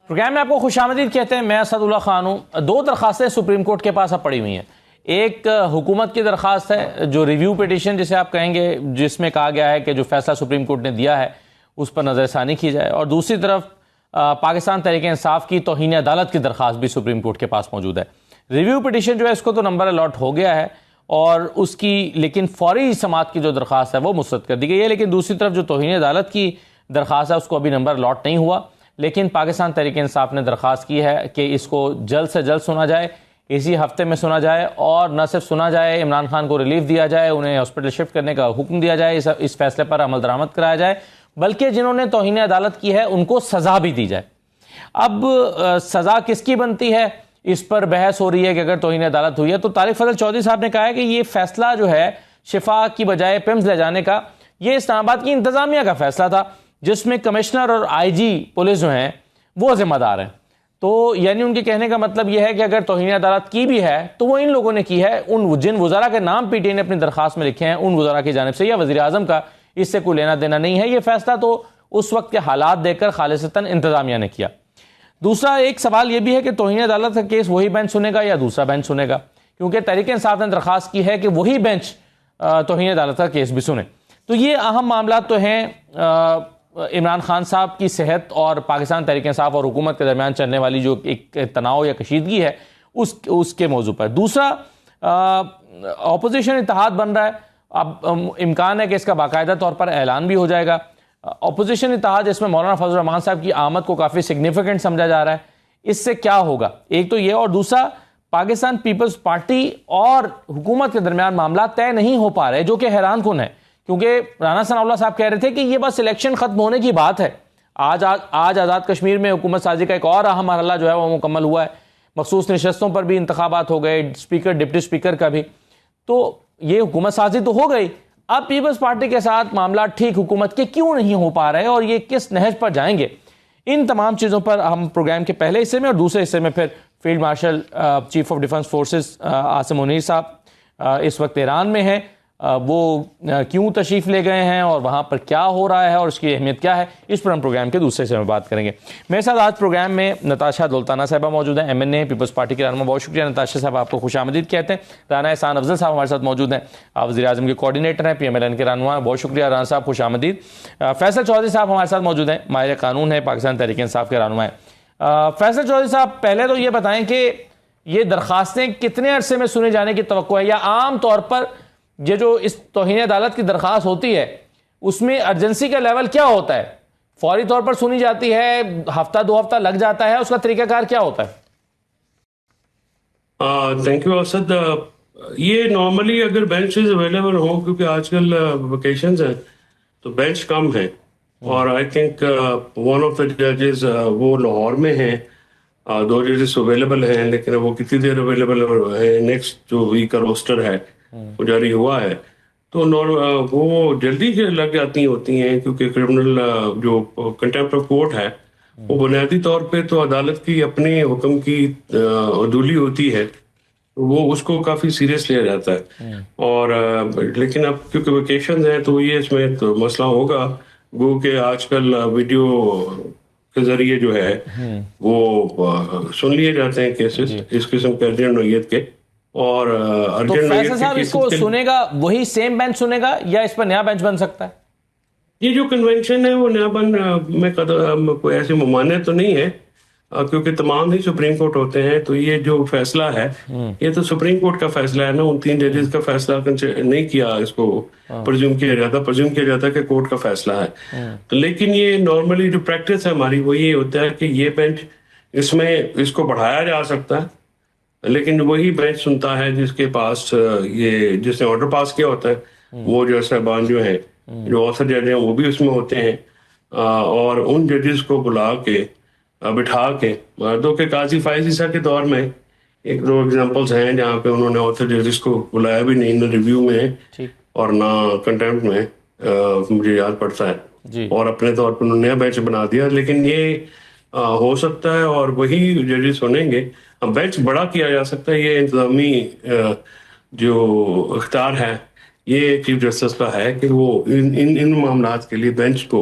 Programme میں آپ کو خوش آمدید کہتے ہیں. میں اسد اللہ خان ہوں. دو درخواستیں سپریم کورٹ کے پاس اب پڑی ہوئی ہیں. ایک حکومت کی درخواست ہے جو ریویو پیٹیشن جسے آپ کہیں گے، جس میں کہا گیا ہے کہ جو فیصلہ سپریم کورٹ نے دیا ہے اس پر نظر ثانی کی جائے، اور دوسری طرف پاکستان تحریک انصاف کی توہین عدالت کی درخواست بھی سپریم کورٹ کے پاس موجود ہے. ریویو پیٹیشن جو ہے اس کو تو نمبر الاٹ ہو گیا ہے اور اس کی لیکن فوری سماعت کی جو درخواست ہے وہ مسترد کر دی گئی ہے، لیکن دوسری طرف جو توہین عدالت کی درخواست ہے اس کو ابھی نمبر الاٹ نہیں ہوا. لیکن پاکستان تحریک انصاف نے درخواست کی ہے کہ اس کو جلد سے جلد سنا جائے، اسی ہفتے میں سنا جائے، اور نہ صرف سنا جائے، عمران خان کو ریلیف دیا جائے، انہیں ہاسپٹل شفٹ کرنے کا حکم دیا جائے، اس فیصلے پر عمل درآمد کرایا جائے، بلکہ جنہوں نے توہین عدالت کی ہے ان کو سزا بھی دی جائے. اب سزا کس کی بنتی ہے اس پر بحث ہو رہی ہے کہ اگر توہین عدالت ہوئی ہے تو طارق فضل چودھری صاحب نے کہا ہے کہ یہ فیصلہ جو ہے شفا کی بجائے پیمز لے جانے کا، یہ اسلام آباد کی انتظامیہ کا فیصلہ تھا جس میں کمشنر اور آئی جی پولیس جو ہیں وہ ذمہ دار ہیں. تو یعنی ان کے کہنے کا مطلب یہ ہے کہ اگر توہین عدالت کی بھی ہے تو وہ ان لوگوں نے کی ہے، ان جن وزراء کے نام پی ٹی آئی نے اپنی درخواست میں لکھے ہیں ان وزراء کی جانب سے یا وزیر اعظم کا اس سے کوئی لینا دینا نہیں ہے. یہ فیصلہ تو اس وقت کے حالات دیکھ کر خالصتاً انتظامیہ نے کیا. دوسرا ایک سوال یہ بھی ہے کہ توہین عدالت کا کیس وہی بینچ سنے گا یا دوسرا بینچ سنے گا، کیونکہ تحریک انصاف نے درخواست کی ہے کہ وہی بینچ توہین عدالت کا کیس بھی سنے. تو یہ اہم معاملات تو ہیں عمران خان صاحب کی صحت اور پاکستان تحریک انصاف اور حکومت کے درمیان چلنے والی جو ایک تناؤ یا کشیدگی ہے اس کے موضوع پر. دوسرا اپوزیشن اتحاد بن رہا ہے. اب امکان ہے کہ اس کا باقاعدہ طور پر اعلان بھی ہو جائے گا. اپوزیشن اتحاد جس میں مولانا فضل الرحمان صاحب کی آمد کو کافی سگنیفیکنٹ سمجھا جا رہا ہے. اس سے کیا ہوگا؟ ایک تو یہ، اور دوسرا پاکستان پیپلز پارٹی اور حکومت کے درمیان معاملات طے نہیں ہو پا رہے، جو کہ حیران کن ہے، کیونکہ رانا ثناء اللہ صاحب کہہ رہے تھے کہ یہ بس الیکشن ختم ہونے کی بات ہے. آج آزاد کشمیر میں حکومت سازی کا ایک اور اہم مرحلہ جو ہے وہ مکمل ہوا ہے. مخصوص نشستوں پر بھی انتخابات ہو گئے، اسپیکر ڈپٹی اسپیکر کا بھی. تو یہ حکومت سازی تو ہو گئی، اب پیپلز پارٹی کے ساتھ معاملات ٹھیک حکومت کے کیوں نہیں ہو پا رہے اور یہ کس نہج پر جائیں گے؟ ان تمام چیزوں پر ہم پروگرام کے پہلے حصے میں اور دوسرے حصے میں پھر field marshal chief of defence forces Asim Munir صاحب اس وقت ایران میں ہیں، وہ کیوں تشریف لے گئے ہیں اور وہاں پر کیا ہو رہا ہے اور اس کی اہمیت کیا ہے، اس پر ہم پروگرام کے دوسرے حصے میں بات کریں گے. میرے ساتھ آج پروگرام میں نتاشا دولتانہ صاحبہ موجود ہیں، ایم این اے پیپلز پارٹی کے رہنما. بہت شکریہ نتاشا صاحب، آپ کو خوش آمدید کہتے ہیں. رانا احسان افضل صاحب ہمارے ساتھ موجود ہیں، آپ وزیر اعظم کے کوآرڈینیٹر ہیں، پی ایم ایل این کے رہنما ہیں. بہت شکریہ رانا صاحب، خوش آمدید. فیصل چودھری صاحب ہمارے ساتھ موجود ہیں، ماہر قانون ہے، پاکستان تحریک انصاف کے رہنما ہیں. فیصل چودھری صاحب، پہلے تو یہ بتائیں کہ یہ درخواستیں کتنے عرصے میں سنے جانے کی توقع ہے، یا عام طور پر یہ جو اس توہین عدالت کی درخواست ہوتی ہے اس میں ارجنسی کا لیول کیا ہوتا ہے؟ فوری طور پر سنی جاتی ہے، ہفتہ دو ہفتہ لگ جاتا ہے، اس کا طریقہ کار کیا ہوتا ہے؟ Thank you Asad. یہ نارملی اگر بینچز اویلیبل ہوں، کیونکہ آج کل ویکیشنز ہیں تو بینچ کم ہے، اور آئی تھنک ون آف دا ججز وہ لاہور میں ہیں، دو ججز اویلیبل ہیں، لیکن وہ کتنی دیر اویلیبل ہے؟ نیکسٹ جو ویک کا روسٹر ہے وہ جاری ہوا ہے تو وہ جلدی لگ جاتی ہوتی ہیں، کیونکہ کرمنل جو کنٹیمپٹ آف کورٹ ہے وہ بنیادی طور پہ تو عدالت کی اپنے حکم کی عدولی ہوتی ہے، وہ اس کو کافی سیریس لیا جاتا ہے. اور لیکن اب کیونکہ ویکیشنز ہیں تو یہ اس میں تو مسئلہ ہوگا، گو کہ آج کل ویڈیو کے ذریعے جو ہے وہ سن لیے جاتے ہیں کیسز اس قسم کے ارجنٹ نوعیت کے. اور تو فیصل صاحب اس کو سنے گا وہی سیم بینچ سنے گا یا اس پر نیا بینچ بن سکتا ہے؟ یہ جو کنونشن ہے وہ نیا میں کوئی ایسی ممانعت تو نہیں ہے، کیونکہ تمام ہی سپریم کورٹ ہوتے ہیں، تو یہ جو فیصلہ ہے یہ تو سپریم کورٹ کا فیصلہ ہے نا، ان تین ججز کا فیصلہ نہیں کیا، اس کو پرزیوم کیا جاتا کہ کورٹ کا فیصلہ ہے. لیکن یہ نارملی جو پریکٹس ہے ہماری وہ یہ ہوتا ہے کہ یہ بینچ اس میں اس کو بڑھایا جا سکتا ہے، لیکن وہی بینچ سنتا ہے جس کے پاس یہ جس نے آرڈر پاس کیا ہوتا ہے. وہ جو صاحبان جو ہیں جو آثر جج ہیں وہ بھی اس میں ہوتے ہیں، اور ان ججز کو بلا کے بٹھا کے دو کہ قاضی فائز عیسیٰ کے دور میں ایک دو ایگزامپلس ہیں جہاں پہ انہوں نے آثر ججز کو بلایا بھی نہیں، نہ ریویو میں اور نہ کنٹیمپٹ میں، مجھے یاد پڑتا ہے، اور اپنے طور پر انہوں نے نیا بینچ بنا دیا. لیکن یہ ہو سکتا ہے اور وہی ججز سنیں گے. بینچ بڑا کیا جا سکتا ہے، یہ انتظامی جو اختیار ہے یہ چیف جسٹس کا ہے کہ وہ ان معاملات کے لیے بینچ کو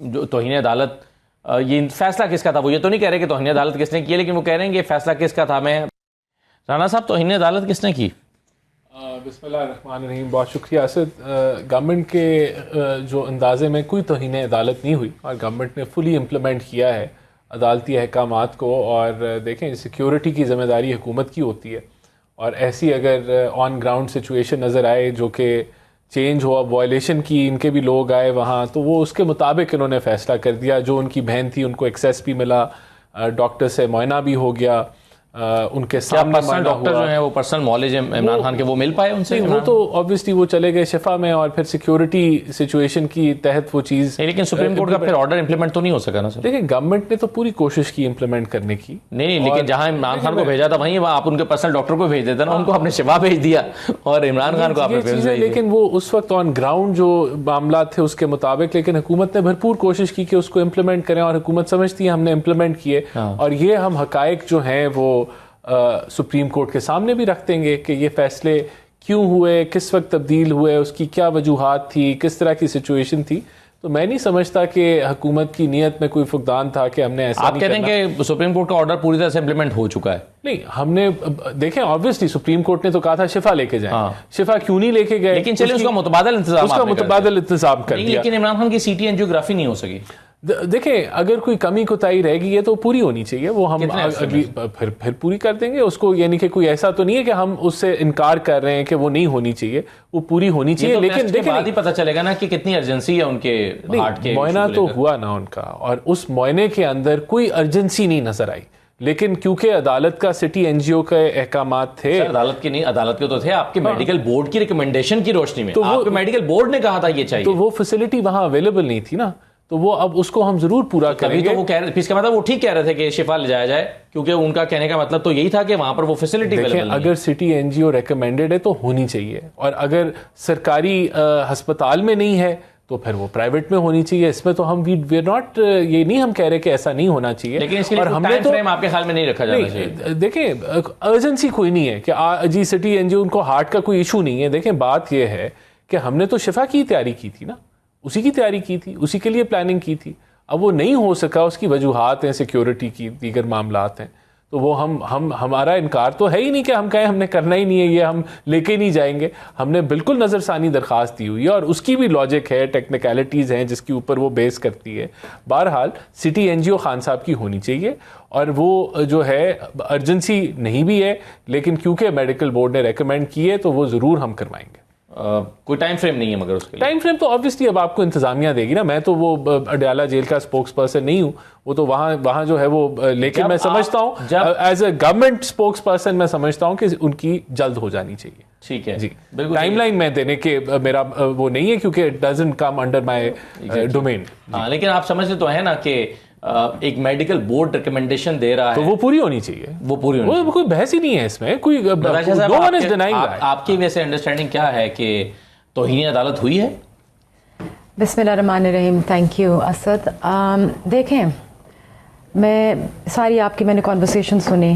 جو توہین عدالت یہ فیصلہ کس کا تھا. وہ یہ تو نہیں کہہ رہے کہ توہین عدالت کس نے کی، لیکن وہ کہہ رہے ہیں کہ فیصلہ کس کا تھا. میں رانا صاحب توہین عدالت کس نے کی؟ بسم اللہ الرحمن الرحیم. بہت شکریہ اسد. گورنمنٹ کے جو اندازے میں کوئی توہین عدالت نہیں ہوئی اور گورنمنٹ نے فلی امپلیمنٹ کیا ہے عدالتی احکامات کو. اور دیکھیں سیکیورٹی کی ذمہ داری حکومت کی ہوتی ہے، اور ایسی اگر آن گراؤنڈ سچویشن نظر آئے جو کہ چینج ہوا، وائلیشن کی ان کے بھی لوگ آئے وہاں، تو وہ اس کے مطابق انہوں نے فیصلہ کر دیا. جو ان کی بہن تھی ان کو ایکسیس بھی ملا، ڈاکٹر سے معائنہ بھی ہو گیا، ان کے سامنے پرسنل ڈاکٹر جو ہیں وہ پرسنل معالج عمران خان کے وہ مل پائے ان سے؟ وہ تو آبویسلی وہ چلے گئے شفا میں، اور پھر سیکیورٹی سچویشن کی تحت وہ چیز. لیکن سپریم کورٹ کا پھر آرڈر امپلیمنٹ تو نہیں ہو سکا نا سر؟ دیکھیں گورنمنٹ نے تو پوری کوشش کی امپلیمنٹ کرنے کی. نہیں لیکن جہاں عمران خان کو بھیجا تھا وہیں آپ ان کے پرسنل ڈاکٹر کو بھیج دیتے نا، ان کو آپ نے شفا بھیج دیا اور عمران خان کو آپ نے بھیج دیا. لیکن وہ اس وقت آن گراؤنڈ جو معاملات تھے اس کے مطابق، لیکن حکومت نے بھرپور کوشش کی کہ اس کو امپلیمنٹ کریں، اور حکومت سمجھتی ہے ہم نے امپلیمنٹ کیے. اور یہ ہم حقائق جو ہیں وہ سپریم کورٹ کے سامنے بھی رکھ دیں گے کہ یہ فیصلے کیوں ہوئے، کس وقت تبدیل ہوئے، اس کی کیا وجوہات تھی، کس طرح کی سچویشن تھی. تو میں نہیں سمجھتا کہ حکومت کی نیت میں کوئی فقدان تھا کہ ہم نے ایسا. آپ کہتے ہیں کہ سپریم کورٹ کا آرڈر پوری طرح سے امپلیمنٹ ہو چکا ہے؟ نہیں، ہم نے دیکھیں آبویسلی سپریم کورٹ نے تو کہا تھا شفا لے کے جائیں. شفا کیوں نہیں لے کے گئے؟ لیکن چلے اس کا متبادل انتظام کر دیا. لیکن عمران خان کی سی ٹی اینجیوگرافی نہیں ہو سکی. دیکھیں اگر کوئی کمی کوتاہی رہے گی یہ تو پوری ہونی چاہیے، وہ ہم اگلی پھر پوری کر دیں گے اس کو. یعنی کہ کوئی ایسا تو نہیں ہے کہ ہم اس سے انکار کر رہے ہیں کہ وہ نہیں ہونی چاہیے، وہ پوری ہونی چاہیے. لیکن دیکھیں بعد ہی پتہ چلے گا نا کہ کتنی ارجنسی ہے ان کے ہارٹ کے. معائنہ تو ہوا نا ان کا، اور اس معائنے کے اندر کوئی ارجنسی نہیں نظر آئی. لیکن کیونکہ عدالت کا سٹی این جی او کے احکامات تھے. عدالت کے نہیں، عدالت کے تو تھے آپ کے میڈیکل بورڈ کی ریکمنڈیشن کی روشنی میں. آپ کے میڈیکل بورڈ نے کہا تھا یہ چاہیے، تو وہ فیسلٹی وہاں اویلیبل نہیں تھی نا، تو وہ اب اس کو ہم ضرور پورا کریں گے. تو وہ کہہ رہے، اس کا مطلب وہ ٹھیک کہہ رہے تھے کہ شفا لے جایا جائے، کیونکہ ان کا کہنے کا مطلب تو یہی تھا کہ وہاں پر وہ فیسلٹی اویلیبل نہیں. اگر سٹی این جی او ریکمینڈڈ ہے تو ہونی چاہیے، اور اگر سرکاری ہسپتال میں نہیں ہے تو پھر وہ پرائیویٹ میں ہونی چاہیے. اس میں تو ہم وی ناٹ، یہ نہیں ہم کہہ رہے کہ ایسا نہیں ہونا چاہیے. لیکن اس کے لیے ٹائم فریم آپ کے خیال میں نہیں رکھا جانا چاہیے؟ دیکھیں ارجنسی کوئی نہیں ہے کہ جی سٹی این جی او ان کو ہارٹ کا کوئی ایشو نہیں ہے. دیکھیں بات یہ ہے کہ ہم نے تو شفا کی تیاری کی تھی نا، اسی کی تیاری کی تھی، اسی کے لیے پلاننگ کی تھی. اب وہ نہیں ہو سکا، اس کی وجوہات ہیں، سیکیورٹی کی دیگر معاملات ہیں. تو وہ ہمارا انکار تو ہے ہی نہیں کہ ہم کہیں ہم نے کرنا ہی نہیں ہے، یہ ہم لے کے نہیں جائیں گے. ہم نے بالکل نظر ثانی درخواست دی ہوئی ہے، اور اس کی بھی لاجک ہے، ٹیکنیکلٹیز ہیں جس کے اوپر وہ بیس کرتی ہے. بہرحال سٹی این جی او خان صاحب کی ہونی چاہیے، اور وہ جو ہے ارجنسی نہیں بھی ہے، لیکن کیونکہ میڈیکل بورڈ نے ریکمینڈ کی ہے تو وہ ضرور ہم کروائیں گے. کوئی ٹائم فریم نہیں ہے مگر اس کے ٹائم فریم تو آبویسلی اب آپ کو انتظامیہ دے گی نا. میں تو وہ اڈیالہ جیل کا اسپوکس پرسن نہیں ہوں، وہ تو وہاں جو ہے وہ. لیکن میں سمجھتا ہوں as a government spokes person میں سمجھتا ہوں کہ ان کی جلد ہو جانی چاہیے. ٹھیک ہے جی، ٹائم لائن میں دینے کے میرا وہ نہیں ہے، کیونکہ it doesn't come under my domain. ہاں لیکن آپ سمجھتے تو ہے نا کہ ایک میڈیکل بورڈ ریکمنڈیشن دے رہا ہے تو وہ پوری ہونی چاہیے. وہ پوری ہونی چاہیے، کوئی بحث ہی نہیں ہے اس میں. کوئی آپ کی ویسے انڈرسٹینڈنگ کیا ہے کہ توہین عدالت ہوئی ہے؟ بسم اللہ الرحمن الرحیم. Thank you Asad. دیکھیں میں ساری آپ کی میں نے کانورسیشن سنی.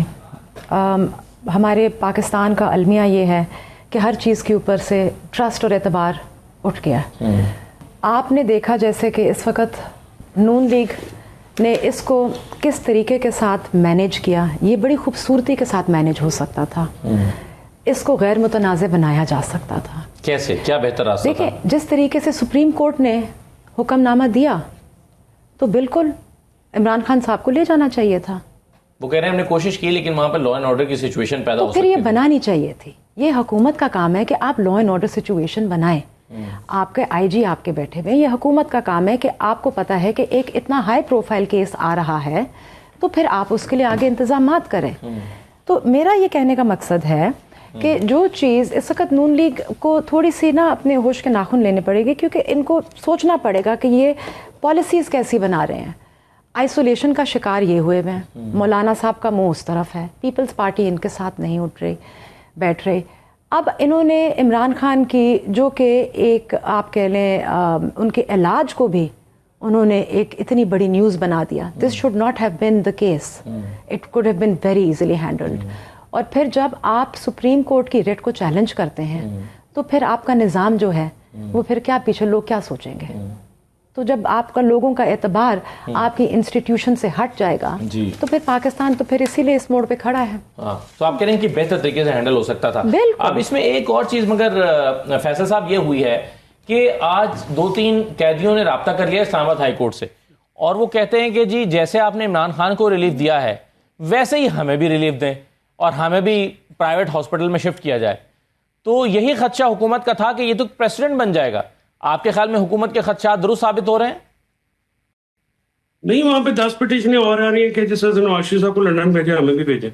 ہمارے پاکستان کا المیہ یہ ہے کہ ہر چیز کے اوپر سے ٹرسٹ اور اعتبار اٹھ گیا. آپ نے دیکھا جیسے کہ اس وقت نون لیگ نے اس کو کس طریقے کے ساتھ مینیج کیا. یہ بڑی خوبصورتی کے ساتھ مینیج ہو سکتا تھا، اس کو غیر متنازع بنایا جا سکتا تھا. کیسے؟ کیا بہتر راستہ؟ دیکھیں جس طریقے سے سپریم کورٹ نے حکم نامہ دیا تو بالکل عمران خان صاحب کو لے جانا چاہیے تھا. وہ کہہ رہے ہیں ہم نے کوشش کی لیکن وہاں پر لا اینڈ آرڈر کی سچویشن پیدا ہو سکتی ہے. تو پھر یہ بنانی چاہیے تھی. یہ حکومت کا کام ہے کہ آپ لا اینڈ آرڈر سچویشن بنائیں. آپ کے آئی جی آپ کے بیٹھے ہوئے، یہ حکومت کا کام ہے کہ آپ کو پتا ہے کہ ایک اتنا ہائی پروفائل کیس آ رہا ہے تو پھر آپ اس کے لیے آگے انتظامات کریں. تو میرا یہ کہنے کا مقصد ہے کہ جو چیز اس وقت نون لیگ کو تھوڑی سی نا اپنے ہوش کے ناخن لینے پڑے گی، کیونکہ ان کو سوچنا پڑے گا کہ یہ پالیسیز کیسی بنا رہے ہیں. آئسولیشن کا شکار یہ ہوئے ہوئے ہیں. مولانا صاحب کا منہ اس طرف ہے، پیپلز پارٹی ان کے ساتھ نہیں اٹھ رہی بیٹھ رہی. اب انہوں نے عمران خان کی جو کہ ایک آپ کہہ لیں ان کے علاج کو بھی انہوں نے ایک اتنی بڑی نیوز بنا دیا. This should not have been the case, it could have been very easily handled. اور پھر جب آپ سپریم کورٹ کی ریٹ کو چیلنج کرتے ہیں تو پھر آپ کا نظام جو ہے وہ پھر کیا پیچھے لوگ کیا سوچیں گے؟ تو جب آپ کا لوگوں کا اعتبار آپ کی انسٹیٹیوشن سے ہٹ جائے گا تو پھر پاکستان تو پھر اسی لیے اس موڑ پہ کھڑا ہے. تو آپ کہہ رہے ہیں کہ بہتر طریقے سے ہینڈل ہو سکتا تھا. اب اس میں ایک اور چیز مگر فیصل صاحب یہ ہوئی ہے کہ آج 2-3 قیدیوں نے رابطہ کر لیا اسلام آباد ہائی کورٹ سے, اور وہ کہتے ہیں کہ جی جیسے آپ نے عمران خان کو ریلیف دیا ہے ویسے ہی ہمیں بھی ریلیف دیں اور ہمیں بھی پرائیویٹ ہاسپٹل میں شفٹ کیا جائے. تو یہی خدشہ حکومت کا تھا کہ یہ تو پریسیڈنٹ بن جائے گا. آپ کے خیال میں حکومت کے خدشات درست ثابت ہو رہے ہیں؟ نہیں, وہاں پہ 10 پٹیشنیں اور آ رہی ہیں کہ جس طرح نواز شریف صاحب کو لندن بھیجے ہمیں بھی بھیجے,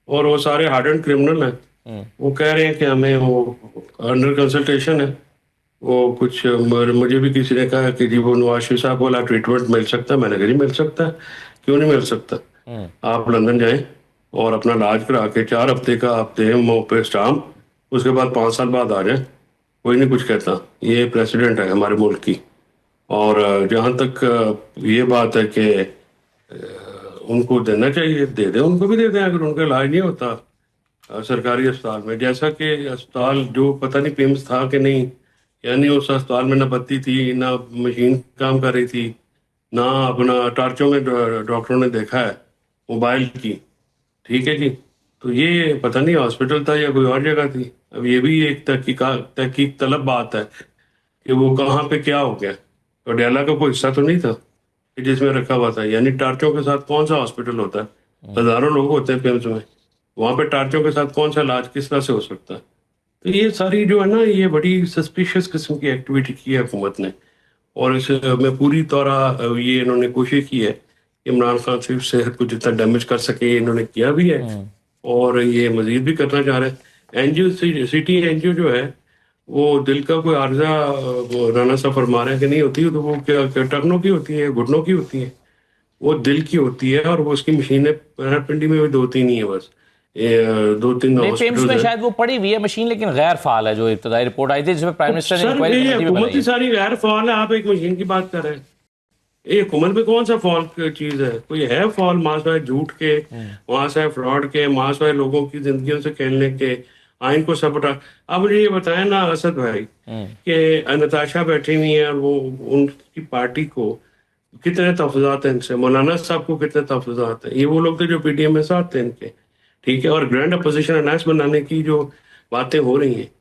اور وہ سارے ہارڈنڈ کرمنل ہیں. وہ کہہ رہے ہیں کہ ہمیں وہ انڈر کنسلٹیشن ہے, وہ کچھ مجھے بھی کسی نے کہا کہ جی وہ نواز شریف صاحب والا ٹریٹمنٹ مل سکتا ہے. میں نے کہا جی مل سکتا ہے, کیوں نہیں مل سکتا. آپ لندن جائیں اور اپنا علاج کرا کے 4 ہفتے کا آپ دیں منہ پہ اسٹامپ, اس کے بعد 5 سال بعد آ جائیں, کوئی نہیں کچھ کہتا. یہ پریسیڈنٹ ہے ہمارے ملک کی. اور جہاں تک یہ بات ہے کہ ان کو دینا چاہیے دے دیں, ان کو بھی دے دیں اگر ان کا علاج نہیں ہوتا سرکاری اسپتال میں. جیسا کہ اسپتال جو پتہ نہیں پیمس تھا کہ نہیں, یعنی اس اسپتال میں نہ بتی تھی, نہ مشین کام کر رہی تھی, نہ اپنا ٹارچوں میں ڈاکٹروں نے دیکھا ہے موبائل کی. ٹھیک ہے جی, تو یہ پتہ نہیں ہاسپٹل تھا یا کوئی اور جگہ تھی. اب یہ بھی ایک تحقیق طلب بات ہے کہ وہ کہاں پہ کیا ہو گیا. تو ڈیلا کا کوئی حصہ تو نہیں تھا جس میں رکھا ہوا تھا. یعنی ٹارچوں کے ساتھ کون سا ہاسپٹل ہوتا ہے, ہزاروں لوگ ہوتے ہیں پیمس میں, وہاں پہ ٹارچوں کے ساتھ کون سا علاج کس طرح سے ہو سکتا ہے. تو یہ ساری جو ہے نا یہ بڑی سسپیشیس قسم کی ایکٹیویٹی کی ہے حکومت نے, اور اس میں پوری طرح یہ انہوں نے کوشش کی ہے کہ عمران خان صرف صحت کو جتنا ڈیمیج کر سکے انہوں نے کیا بھی ہے, اور یہ مزید بھی کرنا چاہ رہے ہیں. سٹی این جی او جو ہے وہ دل کا کوئی عارضہ رانا صاحب فرما رہے ہیں کہ نہیں ہوتی, تو وہ کیا ٹخنوں کی ہوتی ہے, گھٹنوں کی ہوتی ہے, وہ دل کی ہوتی ہے. اور وہ اس کی مشینیں پنڈی میں 2-3 ہی ہیں بس, 2-3 پیمس میں شاید وہ پڑی ہوئی ہے مشین لیکن غیر فعال ہے, جو ابتدائی رپورٹ آئی تھی جس میں پرائم منسٹر نے حکومت کی ساری غیر فعال ہے. آپ ایک مشین کی بات کر رہے ہیں, یہ حکومت میں کون سا فال چیز ہے؟ کوئی ہے فال ماں سوائے جھوٹ کے, وہاں سے فراڈ کے, ماں سوائے لوگوں کی زندگیوں سے کھیلنے کے, آئین کو سپورٹ. اب مجھے یہ بتائیں نا اسد بھائی کہ نتاشا بیٹھی ہوئی ہیں اور وہ ان کی پارٹی کو کتنے تحفظات ہیں ان سے, مولانا صاحب کو کتنے تحفظات ہیں. یہ وہ لوگ تھے جو پی ڈی ایم میں ساتھ تھے ان کے. ٹھیک ہے, اور گرینڈ اپوزیشن الائنس بنانے کی جو باتیں ہو رہی ہیں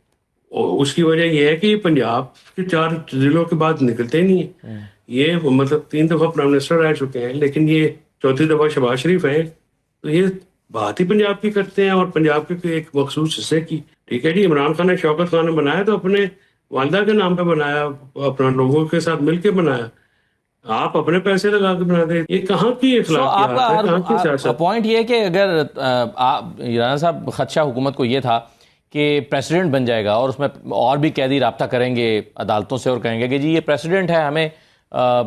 اس کی وجہ یہ ہے کہ یہ پنجاب کے 4 ضلعوں کے بعد نکلتے ہی نہیں ہیں. یہ مطلب 3 دفعہ پرائم منسٹر رہ چکے ہیں, لیکن یہ 4تھی دفعہ شہباز شریف ہیں, تو یہ بات ہی پنجاب کی کرتے ہیں اور پنجاب کے ایک مخصوص حصے کی. ٹھیک ہے جی, عمران خان نے شوکت خان نے بنایا تو اپنے والدہ کے نام پہ بنایا, اپنا لوگوں کے ساتھ مل کے بنایا. آپ اپنے پیسے لگا کے بنا دیں, یہ کہاں کی اخلاقیات ہے, کہاں کی سیاست. پوائنٹ یہ ہے کہ اگر رانا صاحب خدشہ حکومت کو یہ تھا کہ پریسیڈنٹ بن جائے گا اور اس میں اور بھی قیدی رابطہ کریں گے عدالتوں سے اور کہیں گے کہ جی یہ پریسیڈنٹ ہے ہمیں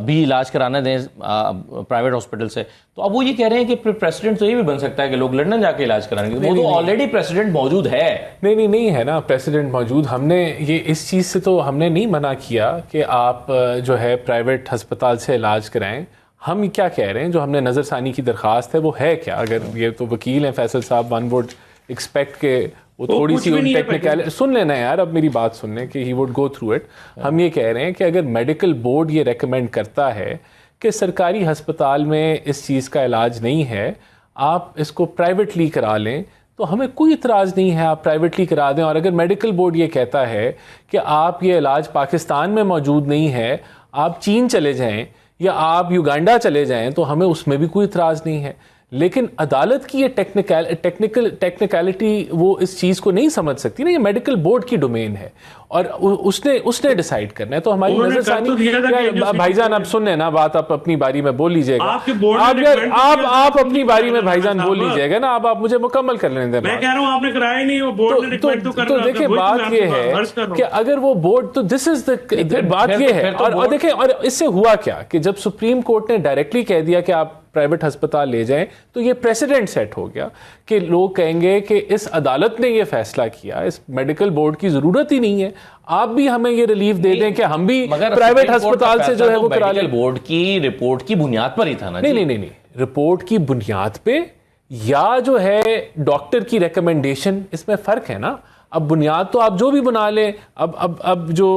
بھی علاج کرانے دیں پرائیویٹ ہاسپٹل سے, تو اب وہ یہ کہہ رہے ہیں کہ پریسیڈنٹ تو یہ بھی بن سکتا ہے کہ لوگ لندن جا کے علاج کرائیں گے. وہ تو آلریڈی پریسیڈنٹ موجود ہے. نہیں ہے نا پریسیڈنٹ موجود. ہم نے یہ اس چیز سے تو ہم نے نہیں منع کیا کہ آپ جو ہے پرائیویٹ ہسپتال سے علاج کرائیں. ہم کیا کہہ رہے ہیں, جو ہم نے نظر ثانی کی درخواست ہے وہ ہے کیا, اگر یہ تو وکیل ہیں فیصل صاحب, ون وڈ ایکسپیکٹ کہ وہ تھوڑی سی ٹیکنیکل سن لینا یار, اب میری بات سن لیں کہ he would go through it. ہم یہ کہہ رہے ہیں کہ اگر میڈیکل بورڈ یہ ریکمینڈ کرتا ہے کہ سرکاری ہسپتال میں اس چیز کا علاج نہیں ہے, آپ اس کو پرائیویٹلی کرا لیں, تو ہمیں کوئی اعتراض نہیں ہے, آپ پرائیویٹلی کرا دیں. اور اگر میڈیکل بورڈ یہ کہتا ہے کہ آپ یہ علاج پاکستان میں موجود نہیں ہے, آپ چین چلے جائیں یا آپ یوگانڈا چلے جائیں, تو ہمیں اس میں بھی کوئی اعتراض نہیں ہے. لیکن عدالت کی یہ ٹیکنیکلٹی وہ اس چیز کو نہیں سمجھ سکتی نا, یہ میڈیکل بورڈ کی ڈومین ہے اور اس نے ڈیسائیڈ کرنا ہے. تو ہماری نظر ثانی بھائی جان اب سن لیں نا بات, آپ اپنی باری میں بول لیجیے گا, آپ اپنی باری میں بھائی جان بول لیجیے گا نا, آپ مجھے مکمل کر لینے دیں. میں کہہ رہا ہوں آپ نے کرایا نہیں, وہ بورڈ نے ریکمینڈ تو کرنا. تو دیکھیں بات یہ ہے کہ اگر وہ بورڈ, تو دس از بات یہ ہے. اور دیکھیں, اور اس سے ہوا کیا کہ جب سپریم کورٹ نے ڈائریکٹلی کہہ دیا کہ آپ پرائیویٹ ہسپتال لے جائیں, تو یہ پریسیڈنٹ سیٹ ہو گیا کہ لوگ کہیں گے کہ اس عدالت نے یہ فیصلہ کیا, اس میڈیکل بورڈ کی ضرورت ہی نہیں ہے, آپ بھی ہمیں یہ ریلیف دے دیں کہ ہم بھی پرائیویٹ ہسپتال سے جو ہے وہ کرا لیں. میڈیکل بورڈ کی رپورٹ کی بنیاد پر ہی تھا نا. نہیں, رپورٹ کی بنیاد پہ یا جو ہے ڈاکٹر کی ریکمنڈیشن, اس میں فرق ہے نا. اب بنیاد تو آپ جو بھی بنا لیں. اب جو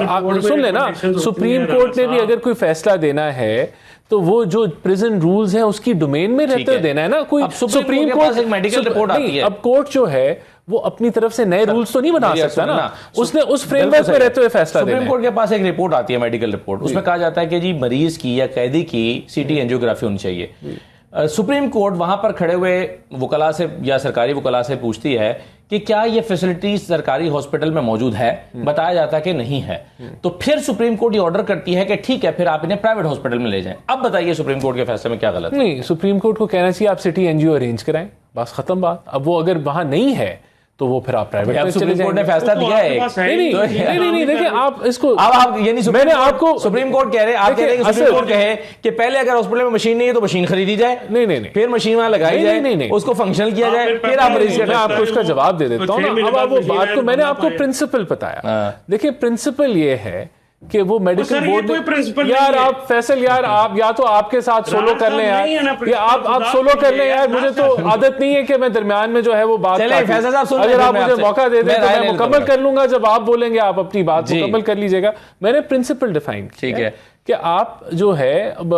آپ سن لیں نا, سپریم کورٹ نے بھی اگر کوئی فیصلہ دینا ہے تو وہ جو پرزن رولز ہیں اس کی ڈومین میں رہتے دینا ہے نا. کوئی سپریم کورٹ ایک میڈیکل رپورٹ آتی ہے, اب کورٹ جو ہے وہ اپنی طرف سے نئے رولز تو نہیں بنا سکتا نا, اس نے اس فریم ورک میں رہتے ہوئے فیصلہ دینا ہے. سپریم کورٹ کے پاس ایک رپورٹ آتی ہے, میڈیکل رپورٹ, اس میں کہا جاتا ہے کہ جی مریض کی یا قیدی کی سی ٹی اینجیوگرافی ہونی چاہیے. سپریم کورٹ وہاں پر کھڑے ہوئے وکلاء سے یا سرکاری وکلاء سے پوچھتی ہے کہ کیا یہ فیسلٹیز سرکاری ہاسپٹل میں موجود ہے, بتایا جاتا ہے کہ نہیں ہے. تو پھر سپریم کورٹ یہ آرڈر کرتی ہے کہ ٹھیک ہے پھر آپ انہیں پرائیویٹ ہاسپٹل میں لے جائیں. اب بتائیے سپریم کورٹ کے فیصلے میں کیا غلط ہے؟ نہیں, سپریم کورٹ کو کہنا چاہیے آپ سٹی این جی او ارینج کرائیں, بس ختم بات. اب وہ اگر وہاں نہیں ہے تو وہ پھر آپ پرائیویٹ میں چلے جائیں. سپریم کورٹ نے فیصلہ دیا ہے. نہیں دیکھیں آپ اس کو, اب آپ یعنی میں نے آپ کو سپریم کورٹ کہہ رہے ہیں, آپ کہہ رہے ہیں کہ سپریم کورٹ کہے کہ پہلے اگر ہاسپٹل میں مشین نہیں ہے تو مشین خریدی جائے, نہیں پھر مشین وہاں لگائی جائے, اس کو فنکشنل کیا جائے, پھر آپ مریض میں آپ کو اس کا جواب دے دیتا ہوں نا. اب آپ وہ بات کو میں نے آپ کو پرنسپل بتایا. دیکھیں پرنسپل یہ ہے کہ وہ میڈیکل بورڈ یار آپ فیصل یار آپ یا تو آپ کے ساتھ سولو کر لیں یار, یا آپ سولو کر لیں یار. مجھے تو عادت نہیں ہے کہ میں درمیان میں جو ہے وہ بات, اگر آپ مجھے موقع دے دیں تو میں مکمل کر لوں گا. جب آپ بولیں گے آپ اپنی بات مکمل کر لیجئے گا. میں نے پرنسپل ڈیفائن کیا ہے کہ آپ جو ہے اب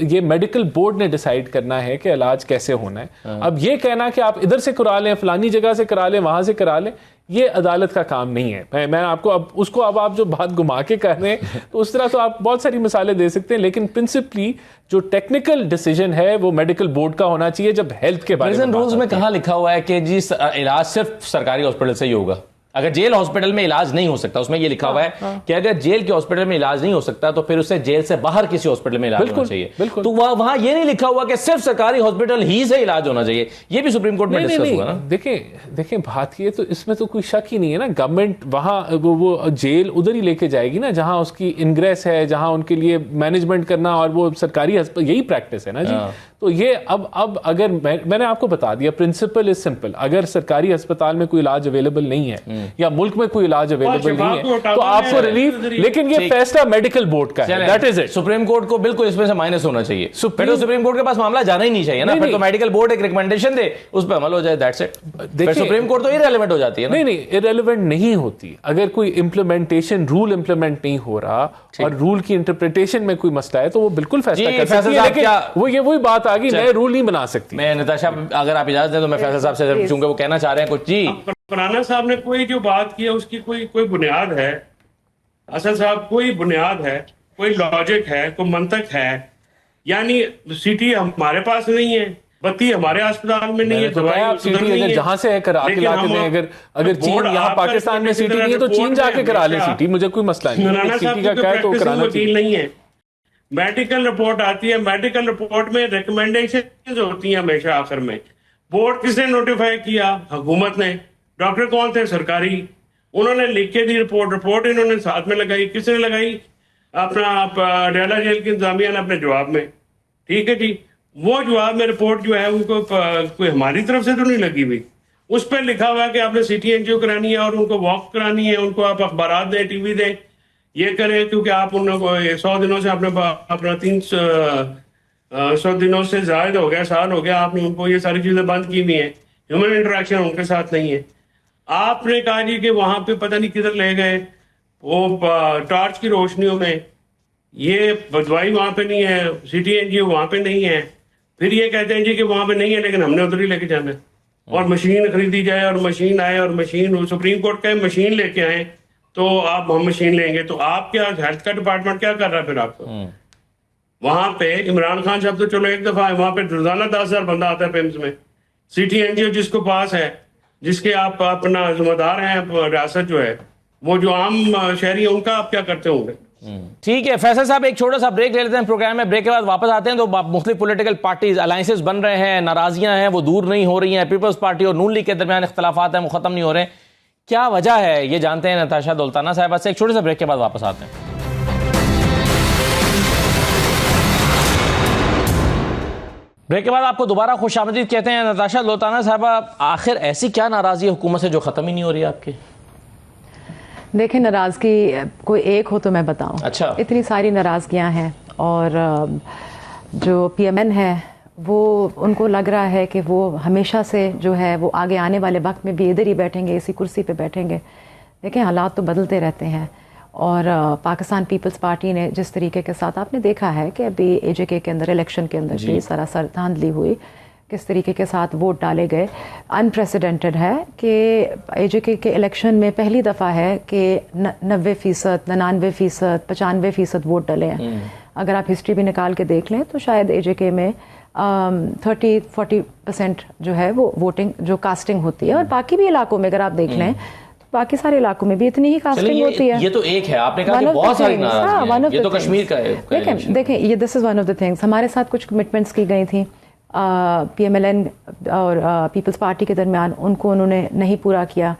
یہ میڈیکل بورڈ نے ڈیسائیڈ کرنا ہے کہ علاج کیسے ہونا ہے. اب یہ کہنا کہ آپ ادھر سے کرا لیں, فلانی جگہ سے کرا لیں, وہاں سے کرا لیں, یہ عدالت کا کام نہیں ہے. میں آپ کو اب آپ جو بات گھما کے کر رہے ہیں تو اس طرح تو آپ بہت ساری مثالیں دے سکتے ہیں, لیکن پرنسپلی جو ٹیکنیکل ڈیسیجن ہے وہ میڈیکل بورڈ کا ہونا چاہیے جب ہیلتھ کے بارے میں. پریزن رولز میں کہاں لکھا ہوا ہے کہ جی علاج صرف سرکاری ہاسپٹل سے ہی ہوگا؟ اگر جیل ہاسپٹل میں علاج نہیں ہو سکتا, اس میں یہ لکھا ہوا ہے کہ اگر جیل کے ہاسپٹل میں علاج نہیں ہو سکتا تو پھر اسے جیل سے باہر کسی ہاسپٹل میں علاج ہونا چاہیے. تو وہاں یہ نہیں لکھا ہوا کہ صرف سرکاری ہاسپٹل ہی سے علاج ہونا چاہیے. یہ بھی سپریم کورٹ میں ڈسکس ہوا نا. دیکھیں بات یہ تو اس میں تو کوئی شک ہی نہیں ہے نا. گورنمنٹ وہاں وہ جیل ادھر ہی لے کے جائے گی نا جہاں اس کی انگریس ہے, جہاں ان کے لیے مینجمنٹ کرنا, اور وہ سرکاری یہی پریکٹس ہے نا جی. تو یہ اب اگر میں نے آپ کو بتا دیا پرنسپل از سمپل. اگر سرکاری ہسپتال میں کوئی علاج اویلیبل نہیں ہے یا ملک میں کوئی علاج اویلیبل نہیں ہے تو آپ کو ریلیف, لیکن یہ فیصلہ میڈیکل بورڈ کا ہے. That is it. Supreme court کو بالکل اس میں سے مائنس ہونا چاہیے. پھر سپریم کورٹ کے پاس معاملہ جانا ہی نہیں چاہیے نا. پھر تو میڈیکل بورڈ ایک ریکمنڈیشن دے, اس پہ عمل ہو جائے, دیٹس اٹ. پھر سپریم کورٹ تو ارریلیونٹ ہو جاتی ہے. نہیں ارریلیونٹ نہیں ہوتی. اگر کوئی امپلیمنٹیشن رول امپلیمنٹ نہیں ہو رہا اور رول کی انٹرپریٹیشن میں کوئی مسئلہ ہے تو وہ بالکل فیصلہ کر سکتی ہے. لیکن وہی بات آ گئی, نئے رول نہیں بنا سکتی. میں نتاشا اگر آپ اجازت دیں تو میں فیصل صاحب سے پوچھوں گا وہ کہنا چاہ رہے ہیں کچھ. جی رانا صاحب نے کوئی جو بات کی ہے اس کی کوئی بنیاد ہے؟ اسد صاحب کوئی بنیاد ہے, کوئی لاجک ہے, کوئی منطق ہے؟ یعنی سٹی ہمارے پاس نہیں ہے, بتی ہمارے اسپتال میں نہیں ہے, آپ سٹی اگر جہاں سے ہے کرا کے لا کے دیں. اگر چین یہاں پاکستان میں سٹی نہیں ہے تو چین جا کے کرا لیں سٹی, مجھے کوئی مسئلہ نہیں. سٹی کا کیا ہے تو کرانا وکیل نہیں ہے. میڈیکل رپورٹ آتی ہے, میڈیکل رپورٹ میں ریکمنڈیشن ہوتی ہیں ہمیشہ آخر میں. بورڈ کس نے نوٹیفائی کیا؟ حکومت نے. ڈاکٹر کون تھے؟ سرکاری. انہوں نے لکھ کے دی رپورٹ انہوں نے ساتھ میں لگائی. کس نے لگائی؟ اپنا ڈیلا جیل کی انتظامیہ نے اپنے جواب میں. ٹھیک ہے جی, وہ جواب میں رپورٹ جو ہے ان کو کوئی ہماری طرف سے تو نہیں لگی ہوئی. اس پہ لکھا ہوا ہے کہ آپ نے سی ٹی این جی او کرانی ہے اور ان کو واک کرانی ہے, ان کو آپ اخبارات دیں, ٹی وی دیں, یہ کریں, کیونکہ آپ ان کو 100 دنوں سے اپنا 300 دنوں سے زائد ہو گیا, سال ہو گیا, آپ نے ان کو یہ ساری چیزیں بند کی ہوئی ہیں. ہیومن انٹریکشن ان کے ساتھ نہیں ہے. آپ نے کہا جی کہ وہاں پہ پتہ نہیں کدھر لے گئے وہ ٹارچ کی روشنیوں میں, یہ دوائی وہاں پہ نہیں ہے, سی ٹی این جی او وہاں پہ نہیں ہے. پھر یہ کہتے ہیں جی کہ وہاں پہ نہیں ہے لیکن ہم نے ادھر ہی لے کے جانا ہے, اور مشین خریدی جائے اور مشین آئے, اور مشین سپریم کورٹ کا مشین لے کے آئے تو آپ ہم مشین لیں گے. تو آپ کیا ہیلتھ کا ڈپارٹمنٹ کیا کر رہا ہے پھر آپ کو؟ وہاں پہ عمران خان صاحب تو چلو ایک دفعہ ہے, وہاں پہ روزانہ 10,000 بندہ آتا ہے پیمز میں. سی ٹی این جی او جس کو پاس ہے, جس کے آپ اپنا ذمہ دار ہیں ریاست جو ہے, وہ جو عام شہری ہیں ان کا آپ کیا کرتے ہوں گے؟ ٹھیک ہے فیصل صاحب, ایک چھوٹا سا بریک لے لیتے ہیں پروگرام میں. بریک کے بعد واپس آتے ہیں تو مختلف پولیٹیکل پارٹیز الائنسز بن رہے ہیں, ناراضیاں ہیں وہ دور نہیں ہو رہی ہیں. پیپلز پارٹی اور نون لیگ کے درمیان اختلافات ہیں وہ ختم نہیں ہو رہے ہیں. کیا وجہ ہے یہ جانتے ہیں نتاشا دولتانہ صاحبہ سے. ایک چھوٹے سے بریک کے بعد واپس آتے ہیں. بریک کے بعد آپ کو دوبارہ خوش آمدید کہتے ہیں. نتاشا دولتانہ صاحبہ, آخر ایسی کیا ناراضی ہے حکومت سے جو ختم ہی نہیں ہو رہی ہے آپ کی؟ دیکھیں ناراضگی کوئی ایک ہو تو میں بتاؤں. اچھا, اتنی ساری ناراضگیاں ہیں, اور جو پی ایم این ہے وہ ان کو لگ رہا ہے کہ وہ ہمیشہ سے جو ہے وہ آگے آنے والے وقت میں بھی ادھر ہی بیٹھیں گے, اسی کرسی پہ بیٹھیں گے. دیکھیں حالات تو بدلتے رہتے ہیں, اور پاکستان پیپلز پارٹی نے جس طریقے کے ساتھ آپ نے دیکھا ہے کہ ابھی اے جے کے اندر الیکشن کے اندر بھی سراسر دھاندلی ہوئی, کس طریقے کے ساتھ ووٹ ڈالے گئے. انپریسیڈنٹڈ ہے کہ اے جے کے الیکشن میں پہلی دفعہ ہے کہ 90%, 99%, 95% ووٹ ڈلے ہیں. اگر آپ ہسٹری بھی نکال کے دیکھ لیں تو شاید اے جے کے میں 30-40% جو ہے وہ ووٹنگ جو کاسٹنگ ہوتی ہے, اور باقی بھی علاقوں میں اگر آپ دیکھ لیں باقی سارے علاقوں میں بھی اتنی ہی کاسٹنگ ہوتی ہے. یہ تو ایک ہے, آپ نے کہا کہ بہت ساری ناراضگیاں ہیں, یہ تو کشمیر کا ہے. دیکھیں یہ this is one of the things. ہمارے ساتھ کچھ کمٹمنٹس کی گئی تھیں پی ایم ایل این اور پیپلز پارٹی کے درمیان, ان کو انہوں نے نہیں پورا کیا.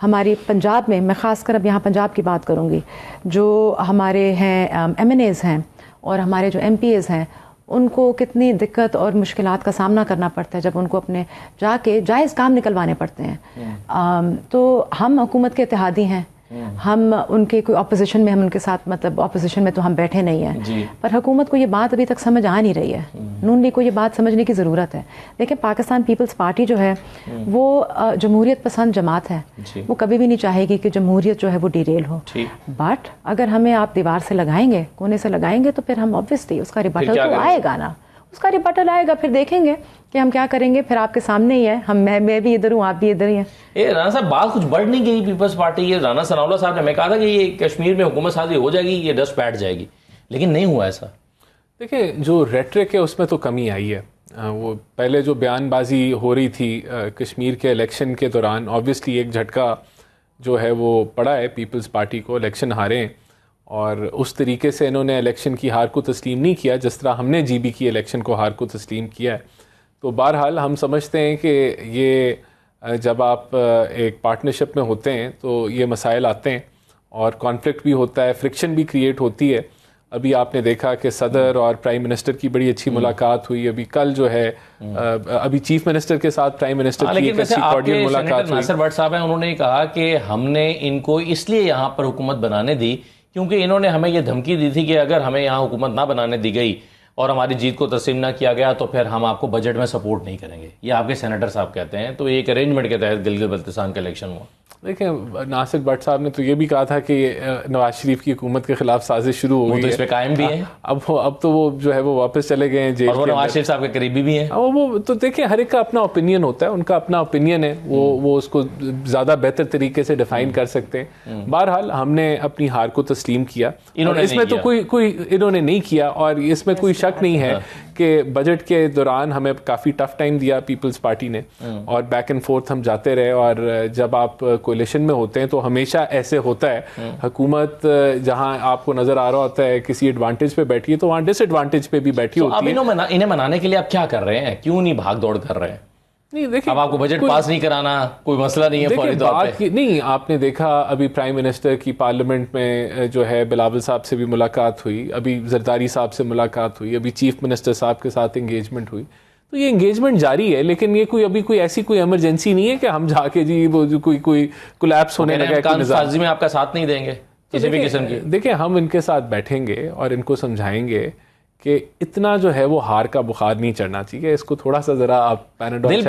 ہماری پنجاب میں, میں خاص کر اب یہاں پنجاب کی بات کروں گی, جو ہمارے ہیں ایم این ایز ہیں اور ہمارے جو ایم پی ایز ہیں, ان کو کتنی دقت اور مشکلات کا سامنا کرنا پڑتا ہے جب ان کو اپنے جا کے جائز کام نکلوانے پڑتے ہیں. تو ہم حکومت کے اتحادی ہیں, ہم ان کے کوئی اپوزیشن میں, ہم ان کے ساتھ مطلب اپوزیشن میں تو ہم بیٹھے نہیں ہیں, پر حکومت کو یہ بات ابھی تک سمجھ آ نہیں رہی ہے. نون لیگ کو یہ بات سمجھنے کی ضرورت ہے. دیکھیں پاکستان پیپلز پارٹی جو ہے وہ جمہوریت پسند جماعت ہے, وہ کبھی بھی نہیں چاہے گی کہ جمہوریت جو ہے وہ ڈیریل ہو. بٹ اگر ہمیں آپ دیوار سے لگائیں گے, کونے سے لگائیں گے, تو پھر ہم آبویسلی اس کا ریبٹل تو آئے گا نا, اس کا ریبٹل آئے گا, پھر دیکھیں گے کہ ہم کیا کریں گے. پھر آپ کے سامنے ہی ہے, میں بھی ادھر ہوں, آپ بھی ادھر ہی ہیں. رانا صاحب بات کچھ بڑھ نہیں گئی پیپلز پارٹی, یہ رانا ثناء اللہ صاحب نے, میں کہا تھا کہ یہ کشمیر میں حکومت سازی ہو جائے گی, یہ ڈسٹ بیٹھ جائے گی, لیکن نہیں ہوا ایسا. دیکھیں جو ریٹرک ہے اس میں تو کمی آئی ہے. وہ پہلے جو بیان بازی ہو رہی تھی کشمیر کے الیکشن کے دوران, آبویسلی ایک جھٹکا جو ہے وہ پڑا ہے پیپلز پارٹی کو, الیکشن ہارے ہیں, اور اس طریقے سے انہوں نے الیکشن کی ہار کو تسلیم نہیں کیا جس طرح ہم نے جی بی کی الیکشن کو ہار کو تسلیم کیا ہے. تو بہرحال ہم سمجھتے ہیں کہ یہ جب آپ ایک پارٹنرشپ میں ہوتے ہیں تو یہ مسائل آتے ہیں, اور کانفلکٹ بھی ہوتا ہے, فرکشن بھی کریٹ ہوتی ہے. ابھی آپ نے دیکھا کہ صدر اور پرائم منسٹر کی بڑی اچھی ملاقات ہوئی. ابھی کل جو ہے ابھی چیف منسٹر کے ساتھ پرائم منسٹر کی ایک اچھی کارڈیل ملاقات ہوئی. ناصر بٹ صاحب ہیں, انہوں نے کہا کہ ہم نے ان کو اس لیے یہاں پر حکومت بنانے دی کیونکہ انہوں نے ہمیں یہ دھمکی دی تھی کہ اگر ہمیں یہاں حکومت نہ بنانے دی گئی اور ہماری جیت کو تسلیم نہ کیا گیا تو پھر ہم آپ کو بجٹ میں سپورٹ نہیں کریں گے. یہ آپ کے سینیٹر صاحب کہتے ہیں. تو یہ ایک ارینجمنٹ کے تحت گلگت بلتستان کا الیکشن ہوا. دیکھیں ناصر بٹ صاحب نے تو یہ بھی کہا تھا کہ نواز شریف کی حکومت کے خلاف سازش شروع ہو گئی ہے, اس پہ قائم بھی ہیں. اب تو وہ جو ہے وہ واپس چلے گئے ہیں جیل, اور وہ نواز شریف صاحب کے قریبی بھی ہیں. وہ تو دیکھیں ہر ایک کا اپنا اوپینین ہوتا ہے, ان کا اپنا اوپینین ہے, وہ اس کو زیادہ بہتر طریقے سے ڈیفائن کر سکتے ہیں. بہرحال ہم نے اپنی ہار کو تسلیم کیا, اس میں تو کوئی انہوں نے نہیں کیا, اور اس میں کوئی شک نہیں ہے کہ بجٹ کے دوران ہمیں کافی ٹف ٹائم دیا پیپلز پارٹی نے, اور بیک اینڈ فورتھ ہم جاتے رہے. اور جب آپ کولیشن میں ہوتے ہیں تو ہمیشہ ایسے ہوتا ہے, حکومت جہاں آپ کو نظر آ رہا ہوتا ہے کسی ایڈوانٹیج پہ بیٹھی ہے تو وہاں ڈس ایڈوانٹیج پہ بھی بیٹھی ہوتی ہے. اب انہیں منانے کے لیے آپ کیا کر رہے ہیں, کیوں نہیں بھاگ دوڑ کر رہے ہیں؟ نہیں دیکھیں, اب آپ کو بجٹ پاس نہیں کرانا کوئی مسئلہ نہیں ہے فوری طور پہ. نہیں, آپ نے دیکھا ابھی پرائم منسٹر کی پارلیمنٹ میں جو ہے بلاول صاحب سے بھی ملاقات ہوئی, ابھی زرداری صاحب سے ملاقات ہوئی, ابھی چیف منسٹر صاحب کے ساتھ انگیجمنٹ ہوئی. تو یہ انگیجمنٹ جاری ہے, لیکن یہ کوئی ایسی کوئی ایمرجنسی نہیں ہے کہ ہم جا کے جی وہ کوئی کولیپس ہونے لگا ہے نظام میں آپ کا ساتھ نہیں دیں گے کسی بھی قسم کی. دیکھیں ہم ان کے ساتھ بیٹھیں گے اور ان کو سمجھائیں گے کہ اتنا جو ہے وہ ہار کا بخار نہیں چڑھنا چاہیے, اس کو تھوڑا سا ذرا آپ پیناڈول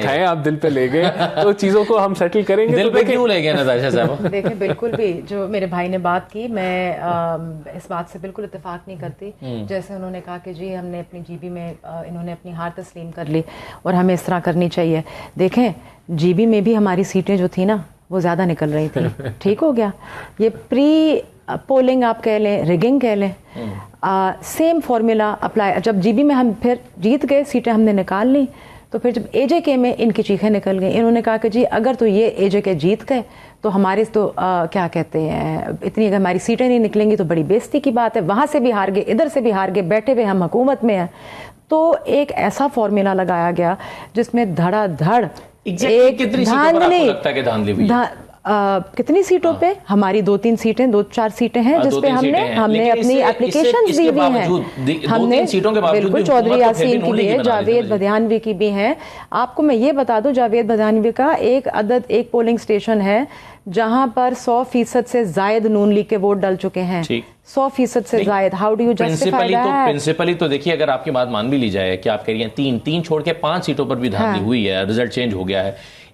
کھائیں, آپ دل پہ لے گئے تو چیزوں کو ہم سیٹل کریں گے. دل پہ کیوں لے گئے نتاشا صاحب؟ دیکھیں بالکل بھی جو میرے بھائی نے بات کی, میں اس بات سے بالکل اتفاق نہیں کرتی. جیسے انہوں نے کہا کہ جی ہم نے اپنی جی بی میں انہوں نے اپنی ہار تسلیم کر لی اور ہمیں اس طرح کرنی چاہیے. دیکھیں جی بی میں بھی ہماری سیٹیں جو تھیں نا وہ زیادہ نکل رہی تھیں, ٹھیک ہو گیا. یہ پری پولنگ آپ کہہ لیں, ریگنگ کہہ لیں, سیم فارمولا اپلائی. جب جی بی میں ہم پھر جیت گئے, سیٹیں ہم نے نکال لیں, تو پھر جب اے جے کے میں ان کی چیخیں نکل گئیں. انہوں نے کہا کہ جی اگر تو یہ اے جے کے جیت گئے تو ہمارے تو کیا کہتے ہیں اتنی اگر ہماری سیٹیں نہیں نکلیں گی تو بڑی بےزتی کی بات ہے. وہاں سے بھی ہار گئے, ادھر سے بھی ہار گئے, بیٹھے ہوئے ہم حکومت میں ہیں. تو ایک ایسا فارمولا لگایا گیا جس میں دھڑا دھڑ ایک دھاندلی. کتنی سیٹوں پہ ہماری 2-3 سیٹیں 2-4 سیٹیں ہیں جس پہ ہم نے اپنی اپلیکیشنز دی ہوئی ہیں. ہم نے بالکل چودھری یاسین کی بھی ہے, جاوید بدھیانوی کی بھی ہیں. آپ کو میں یہ بتا دوں, جاوید بدھیانوی کا ایک عدد ایک پولنگ اسٹیشن ہے جہاں پر 100% سے زائد نون لیگ کے ووٹ ڈل چکے ہیں, 100% سے زائد. How do you justify that? Principally تو دیکھیے, اگر آپ کی بات مان بھی لی جائے کہ آپ کہہ رہی ہیں تین چھوڑ کے 5 سیٹوں پر بھی دھاندلی ہوئی ہے, رزلٹ چینج ہو گیا ہے,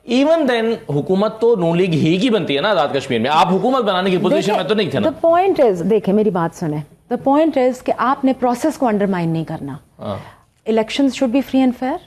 ایون دین حکومت تو نون لیگ ہی کی بنتی ہے نا آزاد کشمیر میں. آپ حکومت بنانے کی پوزیشن میں تو نہیں تھے نا. دا پوائنٹ از, دیکھیں میری بات سنیں, دا پوائنٹ از کہ آپ نے پروسیس کو انڈرمائن نہیں کرنا. Elections should be free and fair.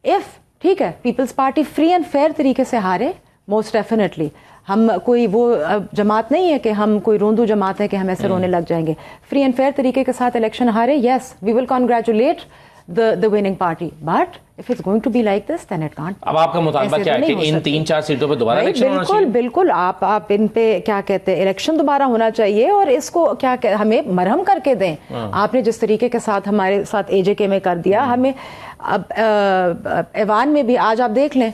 If ٹھیک ہے Peoples Party free and fair طریقے سے ہارے, موسٹ ڈیفینیٹلی ہم کوئی وہ جماعت نہیں ہے کہ ہم کوئی روندو جماعت ہے کہ ہم ایسے رونے لگ جائیں گے. فری اینڈ فیئر طریقے کے ساتھ الیکشن ہارے, yes we will congratulate the winning party, but if it's going to be like this then it can't. اب آپ کا مطالبہ کیا ہے کہ ان 3-4 سیٹوں پہ دوبارہ الیکشن ہونا چاہیے؟ بالکل آپ ان پہ کیا کہتے ہیں, الیکشن دوبارہ ہونا چاہیے, اور اس کو کیا ہمیں مرہم کر کے دیں. آپ نے جس طریقے کے ساتھ ہمارے ساتھ اے جے کے میں کر دیا, ہمیں اب ایوان میں بھی آج آپ دیکھ لیں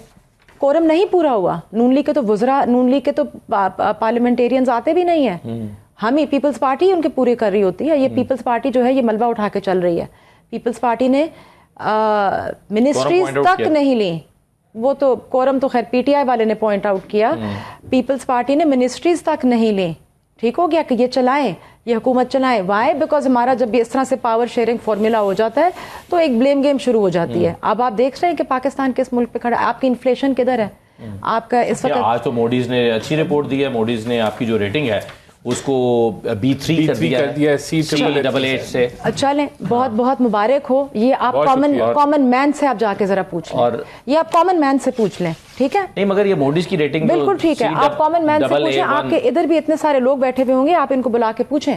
کورم نہیں پورا ہوا. نون لیگ کے تو وزراء, نون لیگ کے تو پارلیمنٹیرینز آتے بھی نہیں ہیں, ہم ہی پیپلز پارٹی ان کے پورے کر رہی ہوتی ہے. یہ پیپلز پارٹی جو ہے یہ ملبہ اٹھا کے چل رہی ہے. پیپلز پارٹی نے منسٹریز تک نہیں لیں, وہ تو کورم تو خیر پی ٹی آئی والے نے پوائنٹ آؤٹ کیا, پیپلز پارٹی نے منسٹریز تک نہیں لیں. ٹھیک ہو گیا کہ یہ چلائیں, یہ حکومت چلائیں. وائی؟ بیکاز ہمارا جب بھی اس طرح سے پاور شیئرنگ فارمولا ہو جاتا ہے تو ایک بلیم گیم شروع ہو جاتی ہے. اب آپ دیکھ رہے ہیں کہ پاکستان کس ملک پہ کھڑا ہے, آپ کی انفلیشن کدھر ہے آپ کا اس وقت. آج تو موڈیز نے اچھی رپورٹ دی ہے, موڈیز نے آپ کی جو ریٹنگ ہے اس کو B3 کر دیا ہے C888 سے. چلیں بہت بہت مبارک ہو. یہ آپ کامن مین سے آپ جا کے ذرا پوچھ لیں, یہ آپ کامن مین سے پوچھ لیں. ٹھیک ہے نہیں, مگر یہ موڈیز کی ریٹنگ بالکل ٹھیک ہے, آپ کامن مین سے پوچھیں. آپ کے ادھر بھی اتنے سارے لوگ بیٹھے ہوئے ہوں گے, آپ ان کو بلا کے پوچھیں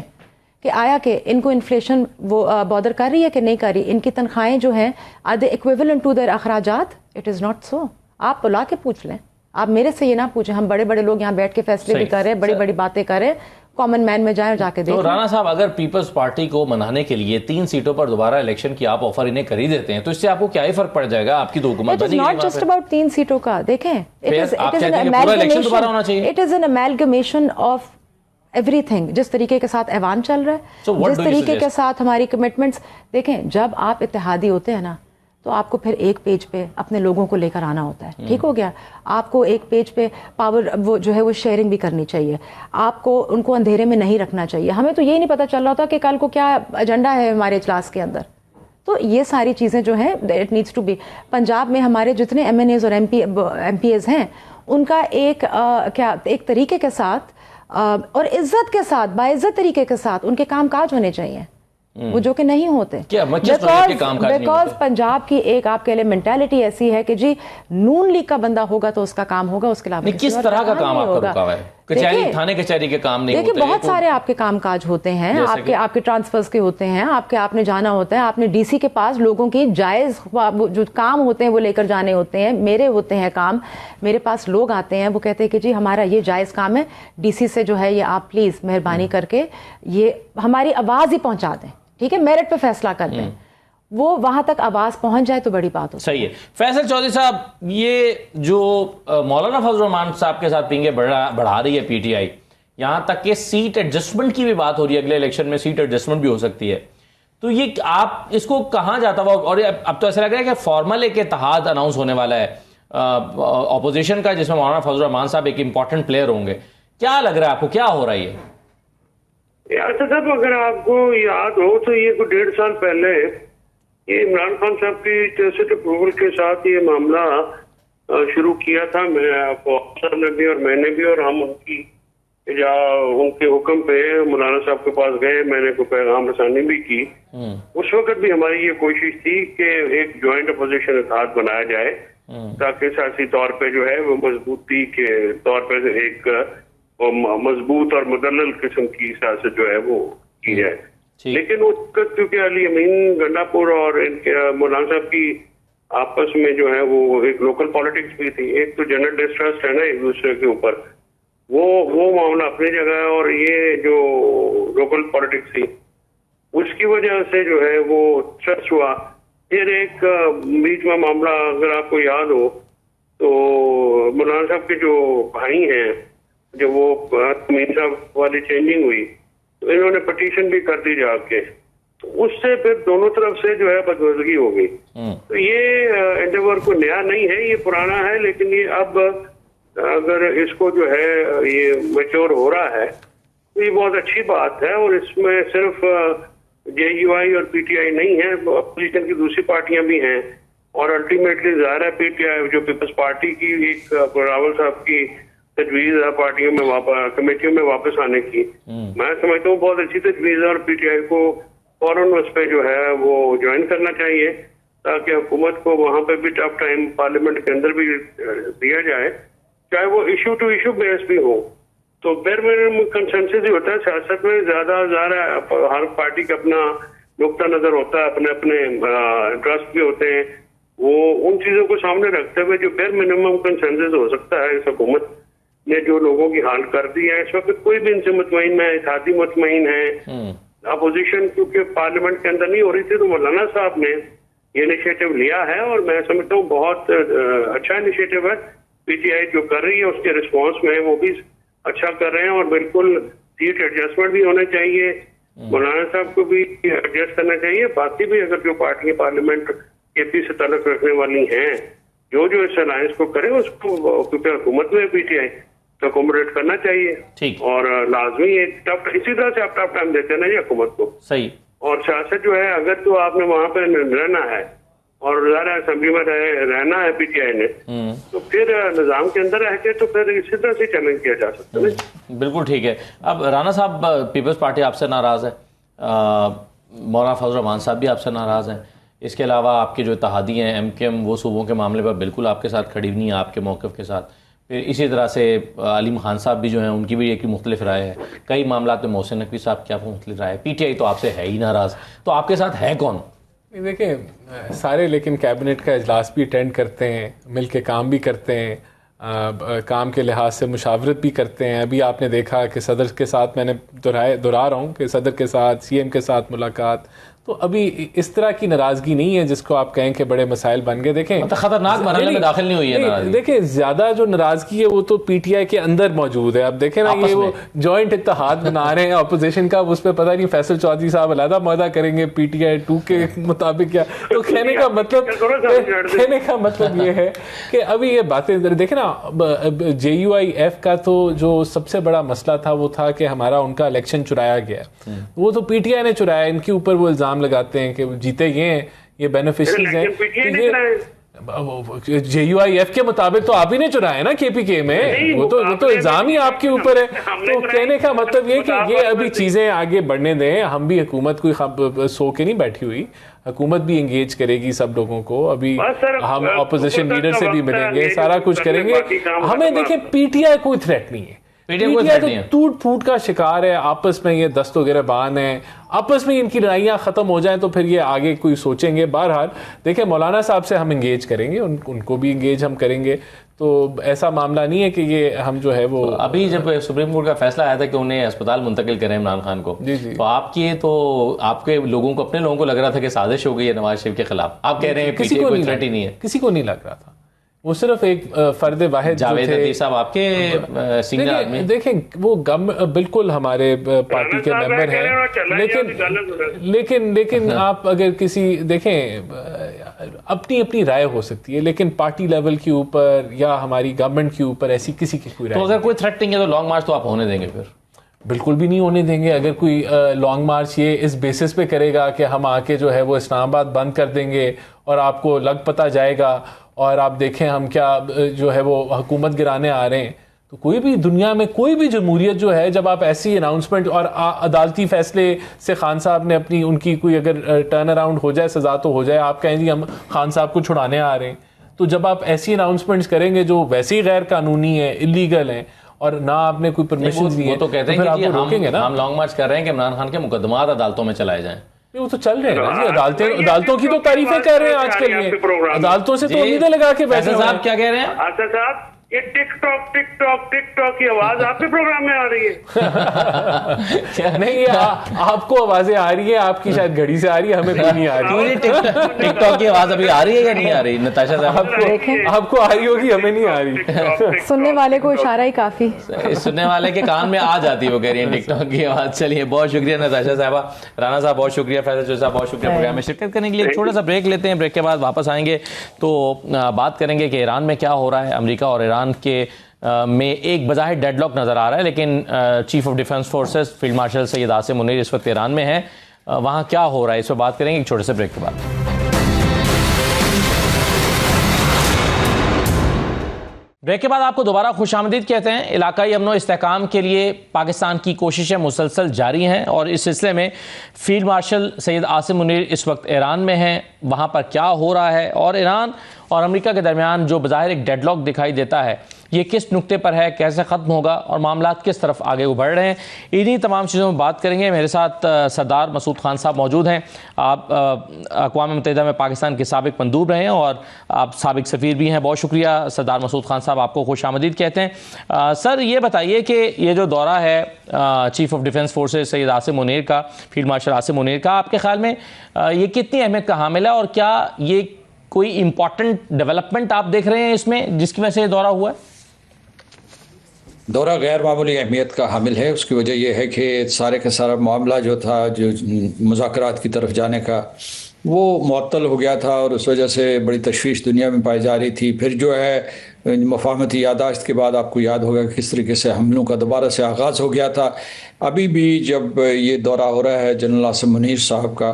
کہ آیا کہ ان کو انفلیشن وہ بادر کر رہی ہے کہ نہیں کر رہی, ان کی تنخواہیں جو ہیں are they equivalent to their اخراجات. It is not so. آپ بلا کے پوچھ لیں, آپ میرے سے یہ نہ پوچھیں. ہم بڑے بڑے لوگ یہاں بیٹھ کے فیصلے بھی کر رہے ہیں, بڑی بڑی باتیں کر رہے ہیں. کامن مین میں جائیں جا کے دیکھیں. تو رانا صاحب, اگر پیپلز پارٹی کو منانے کے لیے 3 سیٹوں پر دوبارہ الیکشن کی آپ آفر انہیں کر ہی دیتے ہیں, تو اس سے آپ کو کیا ہی فرق پڑ جائے گا؟ آپ کی تو حکومت بنی گی. It is not just about 3 سیٹوں کا. دیکھیں it is an amalgamation of every thing. جس طریقے کے ساتھ ایوان چل رہا ہے, جس طریقے کے ساتھ ہماری کمٹمنٹس. دیکھیں جب آپ اتحادی ہوتے ہیں نا تو آپ کو پھر ایک پیج پہ اپنے لوگوں کو لے کر آنا ہوتا ہے. ٹھیک ہو گیا, آپ کو ایک پیج پہ پاور وہ جو ہے وہ شیئرنگ بھی کرنی چاہیے. آپ کو ان کو اندھیرے میں نہیں رکھنا چاہیے. ہمیں تو یہی نہیں پتہ چل رہا ہوتا کہ کل کو کیا ایجنڈا ہے ہمارے اجلاس کے اندر. تو یہ ساری چیزیں جو ہیں it needs to be. Punjab میں ہمارے جتنے ایم این ایز اور ایم پی ایز ہیں ان کا ایک طریقے کے ساتھ اور عزت کے ساتھ, باعزت طریقے کے ساتھ ان کے کام کاج ہونے چاہیے, وہ جو کہ نہیں ہوتے. بیکاز پنجاب کی ایک آپ کے لیے مینٹالٹی ایسی ہے کہ جی نون لیگ کا بندہ ہوگا تو اس کا کام ہوگا, اس کے علاوہ کس طرح کا کام آپ کا رکا ہوا ہے؟ کچہری, تھانے کچہری کے کام نہیں ہوتے. دیکھیں بہت سارے آپ کے کام کاج ہوتے ہیں, آپ کے ٹرانسفرز کے ہوتے ہیں, آپ نے جانا ہوتا ہے, آپ نے ڈی سی کے پاس لوگوں کی جائز جو کام ہوتے ہیں وہ لے کر جانے ہوتے ہیں. میرے ہوتے ہیں کام, میرے پاس لوگ آتے ہیں, وہ کہتے ہیں کہ جی ہمارا یہ جائز کام ہے, ڈی سی سے جو ہے یہ آپ پلیز مہربانی کر کے یہ ہماری آواز ہی پہنچا دیں. ٹھیک ہے, میرٹ پہ فیصلہ کر دیں. وہ وہاں تک آواز پہنچ جائے تو بڑی بات ہو. صحیح ہے. فیصل چودھری صاحب, یہ جو مولانا فضل الرحمان صاحب کے ساتھ پینگے بڑھا رہی ہے پی ٹی آئی, یہاں تک کہ سیٹ ایڈجسٹمنٹ کی بھی بات ہو رہی ہے, اگلے الیکشن میں سیٹ ایڈجسٹمنٹ بھی ہو سکتی ہے, تو یہ آپ اس کو کہاں جاتا ہوا؟ اور اب تو ایسا لگ رہا ہے کہ فارمل ایک اتحاد اناؤنس ہونے والا ہے اپوزیشن کا, جس میں مولانا فضل الرحمان صاحب ایک امپورٹنٹ پلیئر ہوں گے. کیا لگ رہا ہے آپ کو, کیا ہو رہا ہے؟ صاحب اگر آپ کو یاد ہو تو یہ کوئی 1.5 سال پہلے یہ عمران خان صاحب کی ٹیسٹ اپروول کے ساتھ یہ معاملہ شروع کیا تھا. صاحب نے بھی اور میں نے بھی, اور ہم ان کے حکم پہ مولانا صاحب کے پاس گئے, میں نے کوئی پیغام رسانی بھی کی. اس وقت بھی ہماری یہ کوشش تھی کہ ایک جوائنٹ اپوزیشن اتحاد بنایا جائے تاکہ سیاسی طور پہ جو ہے وہ مضبوطی کے طور پہ ایک مضبوط اور مدلل قسم کی سیاست جو ہے وہ کی جائے. لیکن اس وقت کیونکہ علی امین گنڈا پور اور ان کے مولانا صاحب کی آپس میں جو ہے وہ ایک لوکل پالیٹکس بھی تھی, ایک تو جنرل ڈسٹرسٹ ہے نا ایک دوسرے کے اوپر, وہ معاملہ اپنی جگہ ہے, اور یہ جو لوکل پالیٹکس تھی اس کی وجہ سے جو ہے وہ اسٹریس ہوا. پھر ایک بیچ میں معاملہ اگر آپ کو یاد ہو تو مولانا صاحب کے جو بھائی ہیں, جب وہ امین صاحب والی چینجنگ ہوئی تو انہوں نے پٹیشن بھی کر دی جا کے, تو اس سے پھر دونوں طرف سے جو ہے بدمزگی ہو گئی. تو یہ انڈیور کو نیا نہیں ہے, یہ پرانا ہے, لیکن یہ اب اگر اس کو جو ہے یہ میچور ہو رہا ہے تو یہ بہت اچھی بات ہے. اور اس میں صرف جے یو آئی اور پی ٹی آئی نہیں ہے, اپوزیشن کی دوسری پارٹیاں بھی ہیں. اور الٹیمیٹلی ظاہر ہے پی ٹی آئی جو پیپلز پارٹی کی ایک راول صاحب کی تجویز ہے پارٹیوں میں کمیٹیوں میں واپس آنے کی, میں سمجھتا ہوں بہت اچھی تجویز ہے. اور پی ٹی آئی کو فوراً اس پہ جو ہے وہ جوائن کرنا چاہیے تاکہ حکومت کو وہاں پہ بھی ٹف ٹائم پارلیمنٹ کے اندر بھی دیا جائے, چاہے وہ ایشو ٹو ایشو بیس بھی ہو. تو بیر منیمم کنسنسس ہی ہوتا ہے سیاست میں. زیادہ ظاہر ہے ہر پارٹی کا اپنا نقطہ نظر ہوتا ہے, اپنے اپنے انٹرسٹ بھی ہوتے ہیں. وہ ان چیزوں کو سامنے رکھتے ہوئے جو بیر منیمم کنسنسس ہو سکتا ہے اس حکومت نے جو لوگوں کی حال کر دی ہے, اس وقت کوئی بھی ان سے مطمئن ہے, اتحادی مطمئن ہے. اپوزیشن کیونکہ پارلیمنٹ کے اندر نہیں ہو رہی تھی تو مولانا صاحب نے یہ انیشیٹو لیا ہے اور میں سمجھتا ہوں بہت اچھا انیشیٹو ہے. پی ٹی آئی جو کر رہی ہے اس کے رسپانس میں وہ بھی اچھا کر رہے ہیں اور بالکل سیٹ ایڈجسٹمنٹ بھی ہونا چاہیے. مولانا صاحب کو بھی ایڈجسٹ کرنا چاہیے. باقی بھی اگر جو پارٹیاں پارلیمنٹ کے پی سے تعلق رکھنے والی ہیں جو اس الائنس کو کریں اس کو کیونکہ حکومت میں پی ٹی آئی تو اکوموڈیٹ کرنا چاہیے. اور لازمی ہے اسی طرح سے آپ ٹف ٹائم دیتے ہیں نا یہ حکومت کو. صحیح. اور سیاست جو ہے اگر تو آپ نے وہاں پہ رہنا ہے اور ظاہر اسمبلی میں رہنا ہے پی ٹی آئی نے تو پھر نظام کے اندر رہ کے تو پھر اسی طرح سے چیلنج کیا جا سکتا ہے. بالکل ٹھیک ہے. اب رانا صاحب پیپلز پارٹی آپ سے ناراض ہے, مولانا فضل الرحمان صاحب بھی آپ سے ناراض ہیں, اس کے علاوہ آپ کے جو اتحادی ہیں ایم کیو ایم وہ صوبوں کے معاملے پر بالکل آپ کے ساتھ کھڑی نہیں ہے آپ کے موقف کے ساتھ. پھر اسی طرح سے علیم خان صاحب بھی جو ہیں ان کی بھی ایک مختلف رائے ہے. کئی معاملات میں محسن نقوی صاحب کی آپ کو مختلف رائے ہے. پی ٹی آئی تو آپ سے ہے ہی ناراض, تو آپ کے ساتھ ہے کون؟ دیکھیں سارے لیکن کیبنٹ کا اجلاس بھی اٹینڈ کرتے ہیں, مل کے کام بھی کرتے ہیں, کام کے لحاظ سے مشاورت بھی کرتے ہیں. ابھی آپ نے دیکھا کہ صدر کے ساتھ میں نے دہرا رہا ہوں کہ صدر کے ساتھ سی ایم کے ساتھ ملاقات, تو ابھی اس طرح کی ناراضگی نہیں ہے جس کو آپ کہیں کہ بڑے مسائل بن گئے. دیکھیں خطرناک مرحلے میں داخل نہیں ہوئی ہے ناراضگی. دیکھیں زیادہ جو ناراضگی ہے وہ تو پی ٹی آئی کے اندر موجود ہے. اب دیکھیں نا یہ وہ جوائنٹ اتحاد بنا رہے ہیں اپوزیشن کا, اس پہ پتہ نہیں فیصل چودھری صاحب علیحدہ معاہدہ کریں گے پی ٹی آئی 2 کے مطابق کیا. تو کہنے کا مطلب یہ ہے کہ ابھی یہ باتیں دیکھیں نا, جے یو آئی ایف کا تو جو سب سے بڑا مسئلہ تھا وہ تھا کہ ہمارا ان کا الیکشن چرایا گیا. وہ تو پی ٹی آئی نے چرایا, ان کے اوپر وہ الزام لگاتے ہیں کہ جیتے یہ ہیں, یہ بینیفیشریز ہیں. جے یو آئی ایف کے مطابق تو آپ ہی نے چرائے نا کے پی کے میں, وہ تو الزام ہی آپ کے اوپر ہے. تو کہنے کا مطلب یہ کہ یہ ابھی چیزیں آگے بڑھنے دیں. ہم بھی حکومت کوئی سو کے نہیں بیٹھی ہوئی, حکومت بھی انگیج کرے گی سب لوگوں کو. ابھی ہم اپوزیشن لیڈر سے بھی ملیں گے, سارا کچھ کریں گے. ہمیں دیکھیں پی ٹی آئی کوئی تھریٹ نہیں ہے, پی ٹی آئی تو ٹوٹ پھوٹ کا شکار ہے. آپس میں یہ دست و گریبان ہیں, آپس میں ان کی لڑائیاں ختم ہو جائیں تو پھر یہ آگے کوئی سوچیں گے. بہرحال دیکھیں مولانا صاحب سے ہم انگیج کریں گے, ان کو بھی انگیج ہم کریں گے. تو ایسا معاملہ نہیں ہے کہ یہ ہم جو ہے وہ ابھی جب سپریم کورٹ کا فیصلہ آیا تھا کہ انہیں اسپتال منتقل کریں عمران خان کو, تو آپ کی تو آپ کے لوگوں کو اپنے لوگوں کو لگ رہا تھا کہ سازش ہو گئی ہے نواز شریف کے خلاف. آپ کہہ رہے ہیں کسی کو نہیں ہے, کسی کو نہیں لگ رہا تھا. وہ صرف ایک فرد واحد جاوید عطیہ صاحب آپ کے سینئر آدمی. دیکھیں وہ بالکل ہمارے پارٹی کے ممبر ہیں, لیکن آپ اگر کسی دیکھیں اپنی اپنی رائے ہو سکتی ہے, لیکن پارٹی لیول کے اوپر یا ہماری گورنمنٹ کے اوپر ایسی کسی کی کوئی رائے. تو اگر کوئی تھریٹ نہیں ہے تو لانگ مارچ تو آپ ہونے دیں گے؟ پھر بالکل بھی نہیں ہونے دیں گے. اگر کوئی لانگ مارچ یہ اس بیسس پہ کرے گا کہ ہم آ کے جو ہے وہ اسلام آباد بند کر دیں گے اور آپ کو لگ پتہ جائے گا اور آپ دیکھیں ہم کیا جو ہے وہ حکومت گرانے آ رہے ہیں, تو کوئی بھی دنیا میں کوئی بھی جمہوریت جو ہے جب آپ ایسی اناؤنسمنٹ اور عدالتی فیصلے سے خان صاحب نے اپنی ان کی کوئی اگر ٹرن اراؤنڈ ہو جائے, سزا تو ہو جائے, آپ کہیں جی ہم خان صاحب کو چھڑانے آ رہے ہیں, تو جب آپ ایسی اناؤنسمنٹس کریں گے جو ویسے ہی غیر قانونی ہیں, انلیگل ہیں, اور نہ آپ نے کوئی پرمیشن دی ہے, وہ تو کہتے ہیں کہ ہم لانگ مارچ کر رہے ہیں کہ عمران خان کے مقدمات عدالتوں میں چلائے جائیں. وہ تو چل رہے ہیں جی, عدالتوں کی تو تعریفیں کر رہے ہیں آج کے لیے, عدالتوں سے تو امیدیں لگا کے بیٹھے. صاحب کیا کہہ رہے ہیں؟ آصف صاحب یہ ٹک ٹاک کی آواز آپ کے پروگرام میں آ رہی ہے. نہیں, آپ کو آوازیں آ رہی ہیں, آپ کی شاید گھڑی سے آ رہی ہے, ہمیں بھی نہیں آ رہی. ٹک ٹاک کی آواز ابھی آ رہی ہے یا نہیں آ رہی نتاشا صاحب؟ آپ کو آ رہی ہوگی, ہمیں نہیں آ رہی. سننے والے کو اشارہ ہی کافی, سننے والے کے کان میں آ جاتی, وہ کہہ رہی ہیں ٹک ٹاک کی آواز. چلیے بہت شکریہ نتاشا صاحبہ, رانا صاحب بہت شکریہ, فیصل چودھری صاحب بہت شکریہ پروگرام میں شرکت کرنے کے لیے. چھوٹا سا بریک لیتے ہیں, بریک کے بعد واپس آئیں گے تو بات کریں گے کہ ایران میں کیا ہو رہا ہے. امریکہ اور ایران کے میں ایک بظاہر ڈیڈ لاک نظر آ رہا ہے، لیکن chief of defence forces field marshal Syed Asim Munir اس وقت ایران میں ہیں. وہاں کیا ہو رہا ہے اس پہ بات کریں گے ایک چھوٹے سے بریک کے بعد. بریک کے بعد آپ کو دوبارہ خوش آمدید کہتے ہیں. علاقائی امن و استحکام کے لیے پاکستان کی کوششیں مسلسل جاری ہیں، اور اس سلسلے میں فیلڈ مارشل سید عاصم منیر اس وقت ایران میں ہیں. وہاں پر کیا ہو رہا ہے اور ایران اور امریکہ کے درمیان جو بظاہر ایک ڈیڈ لاک دکھائی دیتا ہے یہ کس نقطے پر ہے، کیسے ختم ہوگا اور معاملات کس طرف آگے بڑھ رہے ہیں، انہی تمام چیزوں میں بات کریں گے. میرے ساتھ سردار مسعود خان صاحب موجود ہیں. آپ اقوام متحدہ میں پاکستان کے سابق مندوب رہے ہیں اور آپ سابق سفیر بھی ہیں. بہت شکریہ سردار مسعود خان صاحب، آپ کو خوش آمدید کہتے ہیں. سر یہ بتائیے کہ یہ جو دورہ ہے چیف آف ڈیفنس فورسز سید عاصم منیر کا، فیلڈ مارشل عاصم منیر کا، آپ کے خیال میں یہ کتنی اہمیت کا حامل ہے، اور کیا یہ کوئی امپورٹنٹ ڈیولپمنٹ آپ دیکھ رہے ہیں اس میں جس کی وجہ سے یہ دورہ ہوا ہے؟ دورہ غیر معمولی اہمیت کا حامل ہے. اس کی وجہ یہ ہے کہ سارے کا سارا معاملہ جو تھا، جو مذاکرات کی طرف جانے کا، وہ معطل ہو گیا تھا، اور اس وجہ سے بڑی تشویش دنیا میں پائی جا رہی تھی. پھر جو ہے مفاہمتی یادداشت کے بعد آپ کو یاد ہوگا کہ کس طریقے سے حملوں کا دوبارہ سے آغاز ہو گیا تھا. ابھی بھی جب یہ دورہ ہو رہا ہے جنرل عاصم منیر صاحب کا،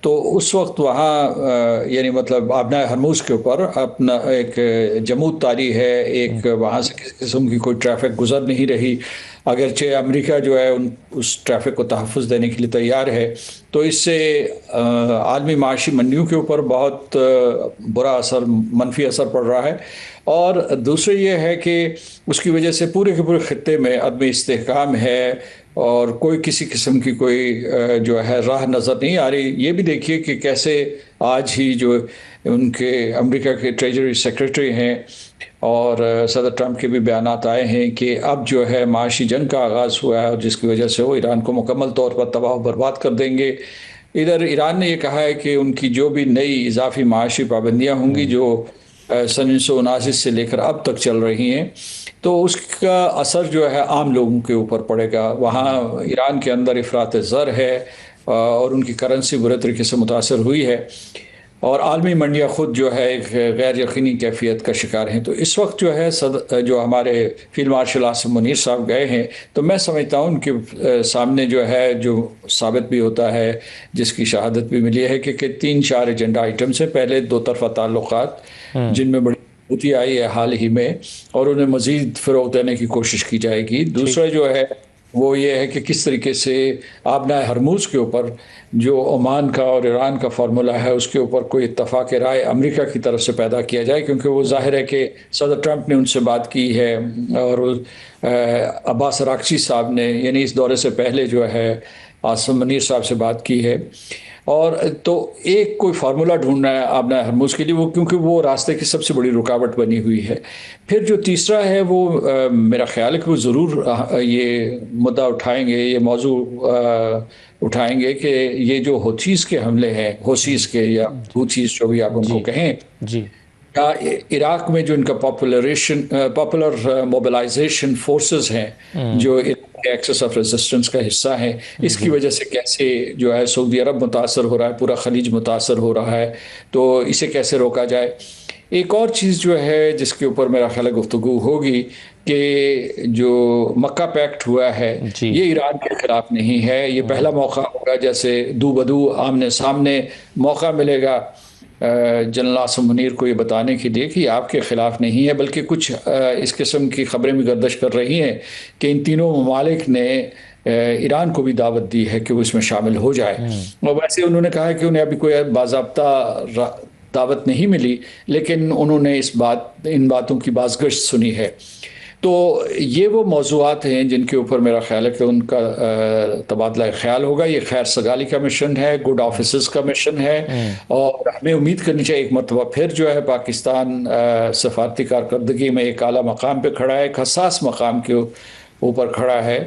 تو اس وقت وہاں یعنی مطلب آبنائے ہرموز کے اوپر اپنا ایک جمود طاری ہے، ایک وہاں سے کسی قسم کی کوئی ٹریفک گزر نہیں رہی. اگرچہ امریکہ جو ہے اس ٹریفک کو تحفظ دینے کے لیے تیار ہے، تو اس سے عالمی معاشی منڈیوں کے اوپر بہت برا اثر، منفی اثر پڑ رہا ہے. اور دوسرے یہ ہے کہ اس کی وجہ سے پورے کے پورے خطے میں عدم استحکام ہے، اور کوئی کسی قسم کی کوئی جو ہے راہ نظر نہیں آ رہی. یہ بھی دیکھیے کہ کیسے آج ہی جو ان کے امریکہ کے ٹریجری سیکرٹری ہیں اور صدر ٹرمپ کے بھی بیانات آئے ہیں کہ اب جو ہے معاشی جنگ کا آغاز ہوا ہے، اور جس کی وجہ سے وہ ایران کو مکمل طور پر تباہ و برباد کر دیں گے. ادھر ایران نے یہ کہا ہے کہ ان کی جو بھی نئی اضافی معاشی پابندیاں ہوں گی جو سن 1979 سے لے کر اب تک چل رہی ہیں، تو اس کا اثر جو ہے عام لوگوں کے اوپر پڑے گا. وہاں ایران کے اندر افراط زر ہے، اور ان کی کرنسی برے طریقے سے متاثر ہوئی ہے، اور عالمی منڈیاں خود جو ہے ایک غیر یقینی کیفیت کا شکار ہیں. تو اس وقت جو ہے جو ہمارے فیلڈ مارشل عاصم منیر صاحب گئے ہیں، تو میں سمجھتا ہوں ان کے سامنے جو ہے جو ثابت بھی ہوتا ہے، جس کی شہادت بھی ملی ہے کہ 3-4 ایجنڈا آئٹمس ہیں. پہلے 2 طرفہ تعلقات جن میں بڑی مضبوطی آئی ہے حال ہی میں، اور انہیں مزید فروغ دینے کی کوشش کی جائے گی. دوسرا جو ہے وہ یہ ہے کہ کس طریقے سے آبنائے ہرموز کے اوپر جو عمان کا اور ایران کا فارمولہ ہے، اس کے اوپر کوئی اتفاق رائے امریکہ کی طرف سے پیدا کیا جائے، کیونکہ وہ ظاہر ہے کہ صدر ٹرمپ نے ان سے بات کی ہے، اور عباس اراغچی صاحب نے یعنی اس دورے سے پہلے جو ہے عاصم منیر صاحب سے بات کی ہے. اور تو ایک کوئی فارمولہ ڈھونڈنا ہے آبنائے ہرموز کے لیے، وہ کیونکہ وہ راستے کی سب سے بڑی رکاوٹ بنی ہوئی ہے. پھر جو تیسرا ہے وہ میرا خیال ہے کہ وہ ضرور یہ مدعا اٹھائیں گے، یہ موضوع اٹھائیں گے کہ یہ جو ہوتھیز کے حملے ہیں، ہوسیز کے یا ہوتھیز جو بھی آپ ان کو کہیں، جی، عراق میں جو ان کا پاپولر موبلائزیشن فورسز ہیں جو ایکسس آف ریزسٹنس کا حصہ ہیں، اس کی وجہ سے کیسے جو ہے سعودی عرب متاثر ہو رہا ہے، پورا خلیج متاثر ہو رہا ہے، تو اسے کیسے روکا جائے. ایک اور چیز جو ہے جس کے اوپر میرا خیال گفتگو ہوگی کہ جو مکہ پیکٹ ہوا ہے یہ ایران کے خلاف نہیں ہے. یہ پہلا موقع ہوگا جیسے دو بدو آمنے سامنے موقع ملے گا جنرل عاصم منیر کو یہ بتانے کے لیے کہ آپ کے خلاف نہیں ہے، بلکہ کچھ اس قسم کی خبریں بھی گردش کر رہی ہیں کہ ان تینوں ممالک نے ایران کو بھی دعوت دی ہے کہ وہ اس میں شامل ہو جائے. اور ویسے انہوں نے کہا ہے کہ انہیں ابھی کوئی باضابطہ دعوت نہیں ملی، لیکن انہوں نے ان باتوں کی بازگشت سنی ہے. تو یہ وہ موضوعات ہیں جن کے اوپر میرا خیال ہے کہ ان کا تبادلہ خیال ہوگا. یہ خیر سگالی کا مشن ہے، گڈ آفیسز کا مشن ہے، اور ہمیں امید کرنی چاہیے ایک مرتبہ پھر جو ہے پاکستان سفارتی کارکردگی میں ایک اعلیٰ مقام پہ کھڑا ہے، ایک حساس مقام کے اوپر کھڑا ہے.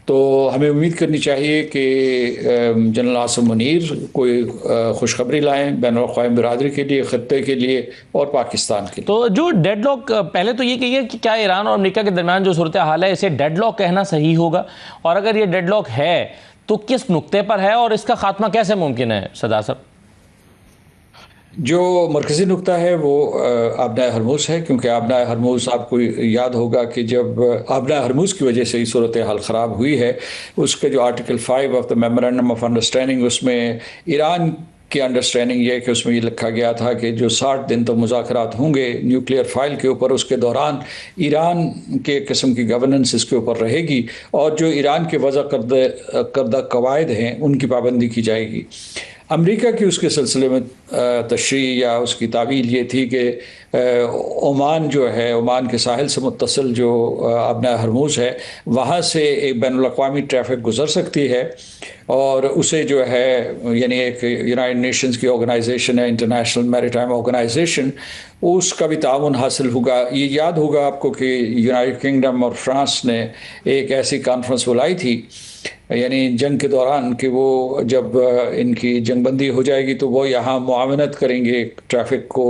تو ہمیں امید کرنی چاہیے کہ جنرل عاصم منیر کوئی خوشخبری لائیں بین الاقوامی برادری کے لیے، خطے کے لیے اور پاکستان کے لیے. تو جو ڈیڈ لاک، پہلے تو یہ کہیے کہ کیا ایران اور امریکہ کے درمیان جو صورتحال ہے اسے ڈیڈ لاک کہنا صحیح ہوگا، اور اگر یہ ڈیڈ لاک ہے تو کس نقطے پر ہے اور اس کا خاتمہ کیسے ممکن ہے سردار صاحب؟ جو مرکزی نقطہ ہے وہ آبنائے ہرموز ہے، کیونکہ آبنائے ہرموز آپ کو یاد ہوگا کہ جب آبنائے ہرموز کی وجہ سے یہ صورتحال خراب ہوئی ہے، اس کا جو article 5 of the memorandum of understanding, اس میں ایران کی انڈرسٹینڈنگ یہ ہے کہ اس میں یہ لکھا گیا تھا کہ جو 60 دن تو مذاکرات ہوں گے نیوکلیئر فائل کے اوپر، اس کے دوران ایران کے قسم کی گورننس اس کے اوپر رہے گی، اور جو ایران کے وضع کردہ قواعد ہیں ان کی پابندی کی جائے گی۔ امریکہ کی اس کے سلسلے میں تشریح یا اس کی تعویل یہ تھی کہ عمان جو ہے، عمان کے ساحل سے متصل جو آبنائے ہرموز ہے، وہاں سے ایک بین الاقوامی ٹریفک گزر سکتی ہے، اور اسے جو ہے یعنی ایک یونائٹڈ نیشنز کی آرگنائزیشن ہے، انٹرنیشنل میریٹائم آرگنائزیشن، اس کا بھی تعاون حاصل ہوگا۔ یہ یاد ہوگا آپ کو کہ یونائٹڈ کنگڈم اور فرانس نے ایک ایسی کانفرنس بلائی تھی یعنی جنگ کے دوران کہ وہ جب ان کی جنگ بندی ہو جائے گی تو وہ یہاں معاونت کریں گے ٹریفک کو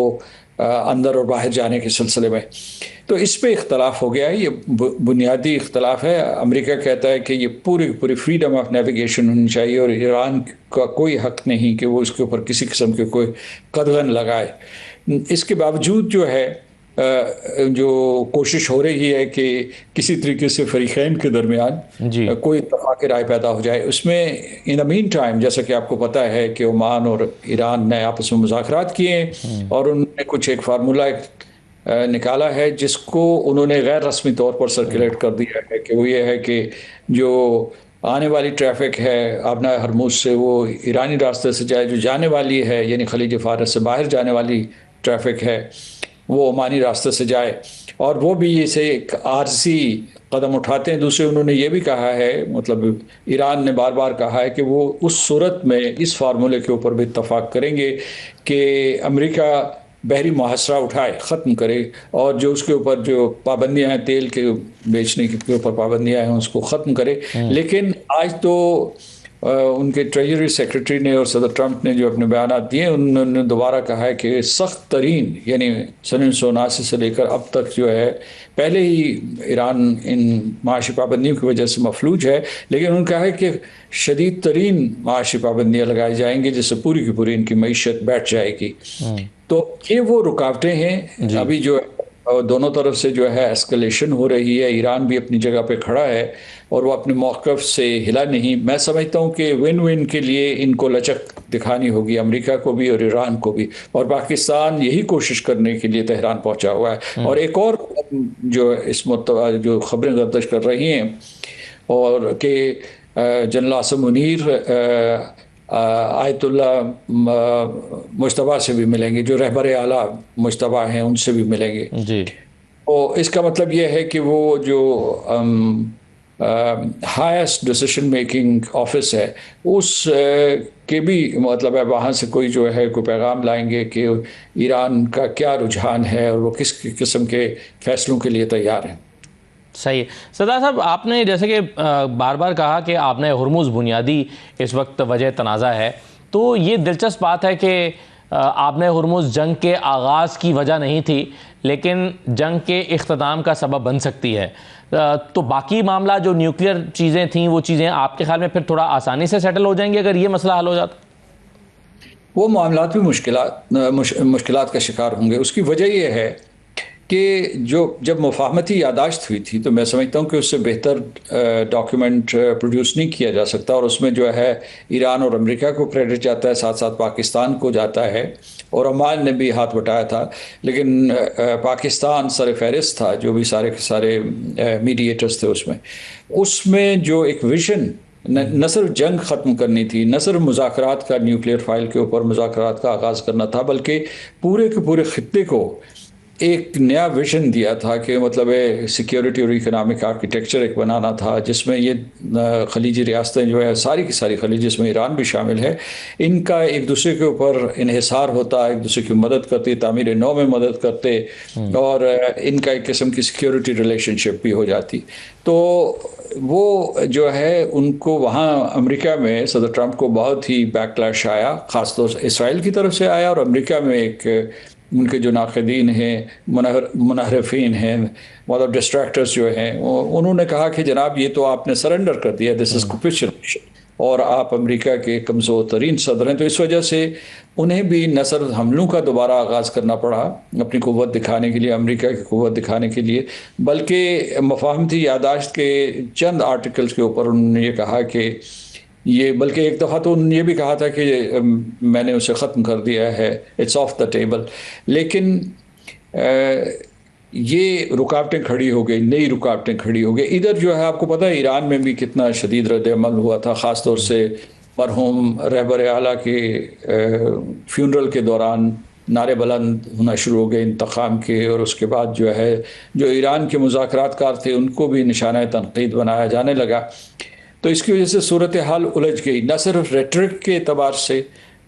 اندر اور باہر جانے کے سلسلے میں۔ تو اس پہ اختلاف ہو گیا ہے، یہ بنیادی اختلاف ہے۔ امریکہ کہتا ہے کہ یہ پوری فریڈم آف نیویگیشن ہونی چاہیے، اور ایران کا کوئی حق نہیں کہ وہ اس کے اوپر کسی قسم کے کوئی قدغن لگائے۔ اس کے باوجود جو ہے جو کوشش ہو رہی ہے کہ کسی طریقے سے فریقین کے درمیان کوئی اتفاق رائے پیدا ہو جائے، اس میں ان دا مین ٹائم جیسا کہ آپ کو پتہ ہے کہ عمان اور ایران نے آپس میں مذاکرات کیے ہیں، اور انہوں نے کچھ ایک فارمولہ نکالا ہے جس کو انہوں نے غیر رسمی طور پر سرکولیٹ کر دیا ہے، کہ وہ یہ ہے کہ جو آنے والی ٹریفک ہے آبنائے ہرموز سے وہ ایرانی راستے سے جائے، جو جانے والی ہے یعنی خلیج فارس سے باہر جانے والی ٹریفک ہے وہ عمانی راستے سے جائے، اور وہ بھی اسے ایک عارضی قدم اٹھاتے ہیں۔ دوسرے انہوں نے یہ بھی کہا ہے، مطلب ایران نے بار بار کہا ہے کہ وہ اس صورت میں اس فارمولے کے اوپر بھی اتفاق کریں گے کہ امریکہ بحری محاصرہ اٹھائے، ختم کرے، اور جو اس کے اوپر جو پابندیاں ہیں تیل کے بیچنے کے اوپر پابندیاں ہیں اس کو ختم کرے۔ لیکن آج تو ان کے ٹریجری سیکرٹری نے اور صدر ٹرمپ نے جو اپنے بیانات دیے، انہوں نے دوبارہ کہا ہے کہ سخت ترین یعنی 1979 سے لے کر اب تک جو ہے، پہلے ہی ایران ان معاشی پابندیوں کی وجہ سے مفلوج ہے، لیکن انہوں نے کہا ہے کہ شدید ترین معاشی پابندیاں لگائی جائیں گی جس سے پوری کی پوری ان کی معیشت بیٹھ جائے گی۔ تو یہ وہ رکاوٹیں ہیں ابھی جو دونوں طرف سے جو ہے ایسکلیشن ہو رہی ہے۔ ایران بھی اپنی جگہ پہ کھڑا ہے اور وہ اپنے موقف سے ہلا نہیں۔ میں سمجھتا ہوں کہ ون ون کے لیے ان کو لچک دکھانی ہوگی، امریکہ کو بھی اور ایران کو بھی، اور پاکستان یہی کوشش کرنے کے لیے تہران پہنچا ہوا ہے۔ اور ایک اور جو اس جو خبریں گردش کر رہی ہیں اور کہ جنرل عاصم منیر آیت اللہ مجتبیٰ سے بھی ملیں گے، جو رہبر اعلیٰ مجتبیٰ ہیں ان سے بھی ملیں گے۔ جی، اور اس کا مطلب یہ ہے کہ وہ جو ہائیسٹ ڈیسیشن میکنگ آفس ہے اس کے بھی مطلب ہے وہاں سے کوئی جو ہے کوئی پیغام لائیں گے کہ ایران کا کیا رجحان ہے اور وہ کس قسم کے فیصلوں کے لیے تیار ہیں۔ صحیح۔ سردار صاحب، آپ نے جیسے کہ بار بار کہا کہ آبنائے ہرمز بنیادی اس وقت وجہ تنازع ہے، تو یہ دلچسپ بات ہے کہ آبنائے ہرمز جنگ کے آغاز کی وجہ نہیں تھی لیکن جنگ کے اختتام کا سبب بن سکتی ہے، تو باقی معاملات جو نیوکلیئر چیزیں تھیں وہ چیزیں آپ کے خیال میں پھر تھوڑا آسانی سے سیٹل ہو جائیں گی اگر یہ مسئلہ حل ہو جاتا؟ وہ معاملات بھی مشکلات کا شکار ہوں گے۔ اس کی وجہ یہ ہے کہ جب مفاہمتی یادداشت ہوئی تھی تو میں سمجھتا ہوں کہ اس سے بہتر ڈاکیومنٹ پروڈیوس نہیں کیا جا سکتا، اور اس میں جو ہے ایران اور امریکہ کو کریڈٹ جاتا ہے، ساتھ ساتھ پاکستان کو جاتا ہے، اور عمان نے بھی ہاتھ بٹایا تھا، لیکن پاکستان سر فہرست تھا، جو بھی سارے کے سارے میڈیٹرز تھے اس میں جو ایک ویژن نہ صرف جنگ ختم کرنی تھی، نہ صرف مذاکرات کا نیوکلیئر فائل کے اوپر مذاکرات کا آغاز کرنا تھا، بلکہ پورے کے پورے خطے کو ایک نیا ویژن دیا تھا کہ مطلب سیکیورٹی اور اکنامک آرکیٹیکچر ایک بنانا تھا جس میں یہ خلیجی ریاستیں جو ہے ساری کی ساری خلیج، جس میں ایران بھی شامل ہے، ان کا ایک دوسرے کے اوپر انحصار ہوتا، ایک دوسرے کی مدد کرتے، تعمیر نو میں مدد کرتے، اور ان کا ایک قسم کی سیکیورٹی ریلیشن شپ بھی ہو جاتی۔ تو وہ جو ہے ان کو وہاں امریکہ میں صدر ٹرمپ کو بہت ہی بیک لیش آیا، خاص طور سے اسرائیل کی طرف سے آیا، اور امریکہ میں ایک ان کے جو ناقدین ہیں، منحرفین ہیں، مطلب ڈسٹریکٹرز جو ہیں، انہوں نے کہا کہ جناب یہ تو آپ نے سرنڈر کر دیا، دس از کیپیچولیشن، اور آپ امریکہ کے کمزور ترین صدر ہیں، تو اس وجہ سے انہیں بھی نہ صرف حملوں کا دوبارہ آغاز کرنا پڑا اپنی قوت دکھانے کے لیے، امریکہ کی قوت دکھانے کے لیے، بلکہ مفاہمتی یادداشت کے چند آرٹیکلز کے اوپر انہوں نے یہ کہا کہ یہ، بلکہ ایک دفعہ تو انہوں نے یہ بھی کہا تھا کہ میں نے اسے ختم کر دیا ہے، اٹس آف دا ٹیبل، لیکن یہ رکاوٹیں کھڑی ہو گئی، نئی رکاوٹیں کھڑی ہو گئی۔ ادھر جو ہے آپ کو پتہ ہے ایران میں بھی کتنا شدید رد عمل ہوا تھا، خاص طور سے مرحوم رہبر اعلیٰ کے فیونرل کے دوران نعرے بلند ہونا شروع ہو گئے انتقام کے، اور اس کے بعد جو ہے جو ایران کے مذاکرات کار تھے ان کو بھی نشانہ تنقید بنایا جانے لگا۔ تو اس کی وجہ سے صورتحال الجھ گئی، نہ صرف ریٹرک کے اعتبار سے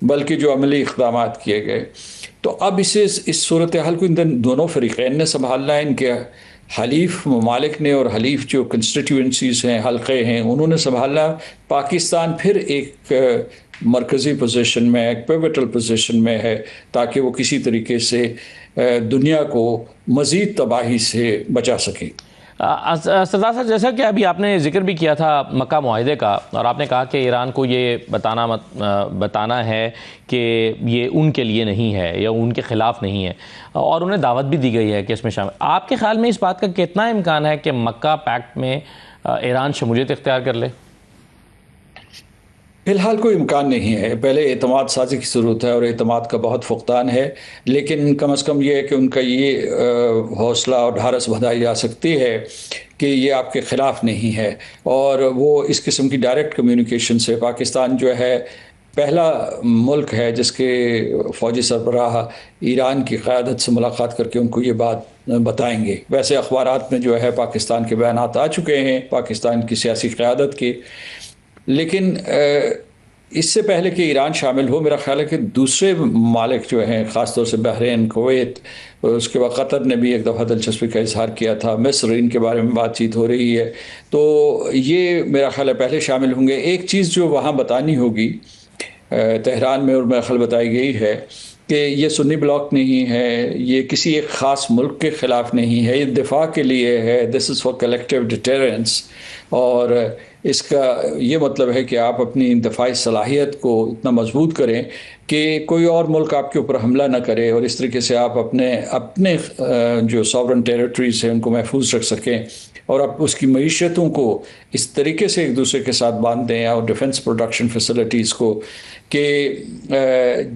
بلکہ جو عملی اقدامات کیے گئے۔ تو اب اس صورتحال کو ان دونوں فریقین نے سنبھالنا ہے، ان کے حلیف ممالک نے اور حلیف جو کنسٹیٹیوئنسیز ہیں، حلقے ہیں، انہوں نے سنبھالنا۔ پاکستان پھر ایک مرکزی پوزیشن میں، ایک پیوٹل پوزیشن میں ہے، تاکہ وہ کسی طریقے سے دنیا کو مزید تباہی سے بچا سکے۔ سردار صاحب، جیسا کہ ابھی آپ نے ذکر بھی کیا تھا مکہ معاہدے کا، اور آپ نے کہا کہ ایران کو یہ بتانا ہے کہ یہ ان کے لیے نہیں ہے یا ان کے خلاف نہیں ہے، اور انہیں دعوت بھی دی گئی ہے کہ اس میں شامل۔ آپ کے خیال میں اس بات کا کتنا امکان ہے کہ مکہ پیکٹ میں ایران شمولیت اختیار کر لے؟ فی الحال کوئی امکان نہیں ہے، پہلے اعتماد سازی کی ضرورت ہے، اور اعتماد کا بہت فقدان ہے، لیکن کم از کم یہ ہے کہ ان کا یہ حوصلہ اور ڈھارس بندھائی جا سکتی ہے کہ یہ آپ کے خلاف نہیں ہے، اور وہ اس قسم کی ڈائریکٹ کمیونیکیشن سے، پاکستان جو ہے پہلا ملک ہے جس کے فوجی سربراہ ایران کی قیادت سے ملاقات کر کے ان کو یہ بات بتائیں گے۔ ویسے اخبارات میں جو ہے پاکستان کے بیانات آ چکے ہیں، پاکستان کی سیاسی قیادت کے، لیکن اس سے پہلے کہ ایران شامل ہو، میرا خیال ہے کہ دوسرے ممالک جو ہیں، خاص طور سے بحرین، کویت، اس کے بعد قطر نے بھی ایک دفعہ دلچسپی کا اظہار کیا تھا، مصر، ان کے بارے میں بات چیت ہو رہی ہے، تو یہ میرا خیال ہے پہلے شامل ہوں گے۔ ایک چیز جو وہاں بتانی ہوگی تہران میں، اور میرا خیال بتائی گئی ہے کہ یہ سنی بلاک نہیں ہے، یہ کسی ایک خاص ملک کے خلاف نہیں ہے، یہ دفاع کے لیے ہے، دس از فار کلیکٹیو ڈیٹرنس، اور اس کا یہ مطلب ہے کہ آپ اپنی دفاعی صلاحیت کو اتنا مضبوط کریں کہ کوئی اور ملک آپ کے اوپر حملہ نہ کرے، اور اس طریقے سے آپ اپنے جو ساورن ٹیریٹریز ہیں ان کو محفوظ رکھ سکیں، اور آپ اس کی معیشتوں کو اس طریقے سے ایک دوسرے کے ساتھ باندھ دیں، اور ڈیفنس پروڈکشن فیسلٹیز کو، کہ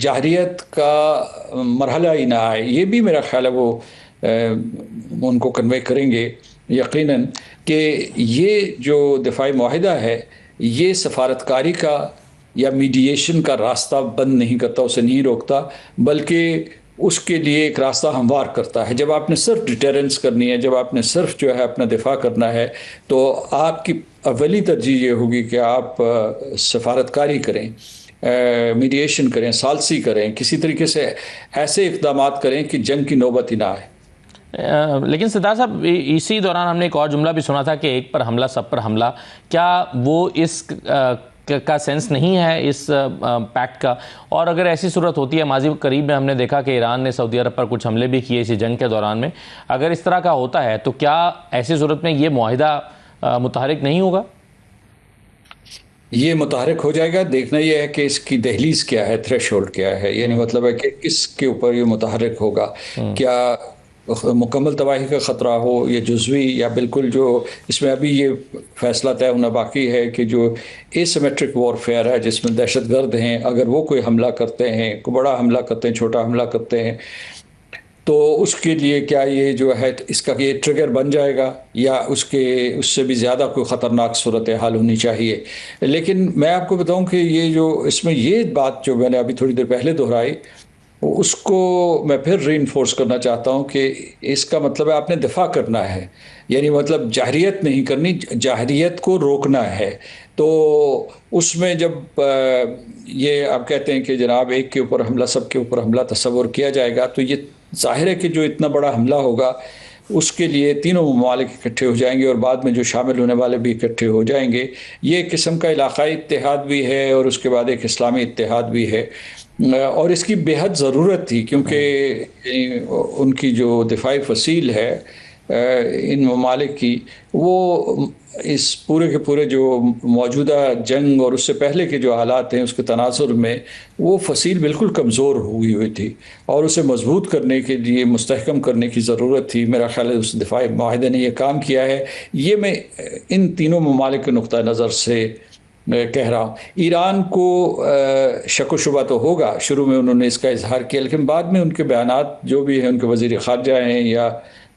جاہریت کا مرحلہ ہی نہ آئے۔ یہ بھی میرا خیال ہے وہ ان کو کنوے کریں گے یقیناً کہ یہ جو دفاعی معاہدہ ہے یہ سفارتکاری کا یا میڈیشن کا راستہ بند نہیں کرتا، اسے نہیں روکتا، بلکہ اس کے لیے ایک راستہ ہموار کرتا ہے۔ جب آپ نے صرف ڈیٹرنس کرنی ہے، جب آپ نے صرف جو ہے اپنا دفاع کرنا ہے، تو آپ کی اولی ترجیح یہ ہوگی کہ آپ سفارتکاری کریں، میڈیشن کریں، ثالثی کریں، کسی طریقے سے ایسے اقدامات کریں کہ جنگ کی نوبت ہی نہ آئے۔ لیکن سردار صاحب، اسی دوران ہم نے ایک اور جملہ بھی سنا تھا کہ ایک پر حملہ سب پر حملہ، کیا وہ اس کا سینس نہیں ہے اس پیکٹ کا؟ اور اگر ایسی صورت ہوتی ہے، ماضی قریب میں ہم نے دیکھا کہ ایران نے سعودی عرب پر کچھ حملے بھی کیے اسی جنگ کے دوران میں، اگر اس طرح کا ہوتا ہے تو کیا ایسی صورت میں یہ معاہدہ متحرک نہیں ہوگا؟ یہ متحرک ہو جائے گا۔ دیکھنا یہ ہے کہ اس کی دہلیز کیا ہے، تھریش ہولڈ کیا ہے، یعنی مطلب ہے کہ کس کے اوپر یہ متحرک ہوگا، کیا مکمل تباہی کا خطرہ ہو، یا جزوی، یا بالکل جو اس میں ابھی یہ فیصلہ طے ہونا باقی ہے کہ جو اے سیمیٹرک وارفیئر ہے جس میں دہشت گرد ہیں، اگر وہ کوئی حملہ کرتے ہیں، کوئی بڑا حملہ کرتے ہیں، چھوٹا حملہ کرتے ہیں، تو اس کے لیے کیا یہ جو ہے اس کا یہ ٹریگر بن جائے گا، یا اس سے بھی زیادہ کوئی خطرناک صورتحال ہونی چاہیے۔ لیکن میں آپ کو بتاؤں کہ یہ جو اس میں یہ بات جو میں نے ابھی تھوڑی دیر پہلے دہرائی، اس کو میں پھر ری انفورس کرنا چاہتا ہوں کہ اس کا مطلب ہے آپ نے دفاع کرنا ہے، یعنی مطلب جاہریت نہیں کرنی، جاہریت کو روکنا ہے۔ تو اس میں جب یہ آپ کہتے ہیں کہ جناب ایک کے اوپر حملہ، سب کے اوپر حملہ تصور کیا جائے گا، تو یہ ظاہر ہے کہ جو اتنا بڑا حملہ ہوگا اس کے لیے تینوں ممالک اکٹھے ہو جائیں گے، اور بعد میں جو شامل ہونے والے بھی اکٹھے ہو جائیں گے۔ یہ ایک قسم کا علاقائی اتحاد بھی ہے، اور اس کے بعد ایک اسلامی اتحاد بھی ہے، اور اس کی بے حد ضرورت تھی، کیونکہ ان کی جو دفاعی فصیل ہے ان ممالک کی، وہ اس پورے کے پورے جو موجودہ جنگ اور اس سے پہلے کے جو حالات ہیں اس کے تناظر میں وہ فصیل بالکل کمزور ہوئی تھی، اور اسے مضبوط کرنے کے لیے، مستحکم کرنے کی ضرورت تھی۔ میرا خیال ہے اس دفاعی معاہدے نے یہ کام کیا ہے۔ یہ میں ان تینوں ممالک کے نقطہ نظر سے کہہ رہا ہوں۔ ایران کو شک و شبہ تو ہوگا، شروع میں انہوں نے اس کا اظہار کیا، لیکن بعد میں ان کے بیانات جو بھی ہیں، ان کے وزیر خارجہ ہیں یا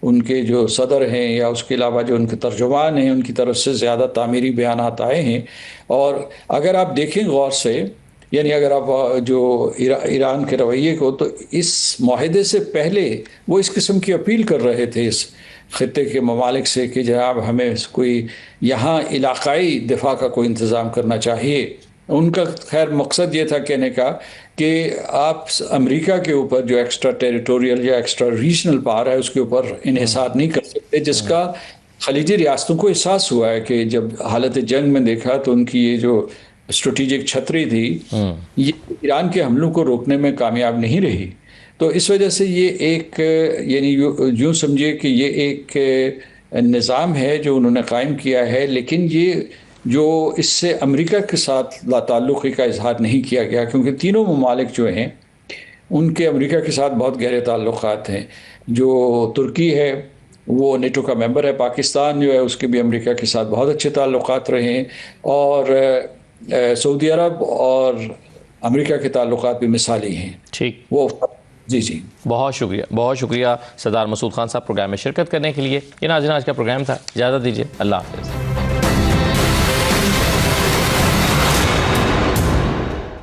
ان کے جو صدر ہیں یا اس کے علاوہ جو ان کے ترجمان ہیں، ان کی طرف سے زیادہ تعمیری بیانات آئے ہیں۔ اور اگر آپ دیکھیں غور سے، یعنی اگر آپ جو ایران کے رویے کو، تو اس معاہدے سے پہلے وہ اس قسم کی اپیل کر رہے تھے اس خطے کے ممالک سے کہ جناب ہمیں کوئی یہاں علاقائی دفاع کا کوئی انتظام کرنا چاہیے۔ ان کا خیر مقصد یہ تھا کہنے کا کہ آپ امریکہ کے اوپر جو ایکسٹرا ٹیریٹوریل یا ایکسٹرا ریجنل پاور ہے اس کے اوپر انحصار نہیں کر سکتے، جس کا خلیجی ریاستوں کو احساس ہوا ہے کہ جب حالت جنگ میں دیکھا تو ان کی یہ جو اسٹریٹجک چھتری تھی یہ ایران کے حملوں کو روکنے میں کامیاب نہیں رہی۔ تو اس وجہ سے یہ ایک یعنی یوں سمجھے کہ یہ ایک نظام ہے جو انہوں نے قائم کیا ہے، لیکن یہ جو اس سے امریکہ کے ساتھ لا تعلقی کا اظہار نہیں کیا گیا، کیونکہ تینوں ممالک جو ہیں ان کے امریکہ کے ساتھ بہت گہرے تعلقات ہیں۔ جو ترکی ہے وہ نیٹو کا ممبر ہے، پاکستان جو ہے اس کے بھی امریکہ کے ساتھ بہت اچھے تعلقات رہے ہیں، اور سعودی عرب اور امریکہ کے تعلقات بھی مثالی ہیں۔ ٹھیک، وہ جی بہت شکریہ سردار مسعود خان صاحب پروگرام میں شرکت کرنے کے لیے۔ یہ ناظرین آج کا پروگرام تھا، اجازت دیجیے، اللہ حافظ۔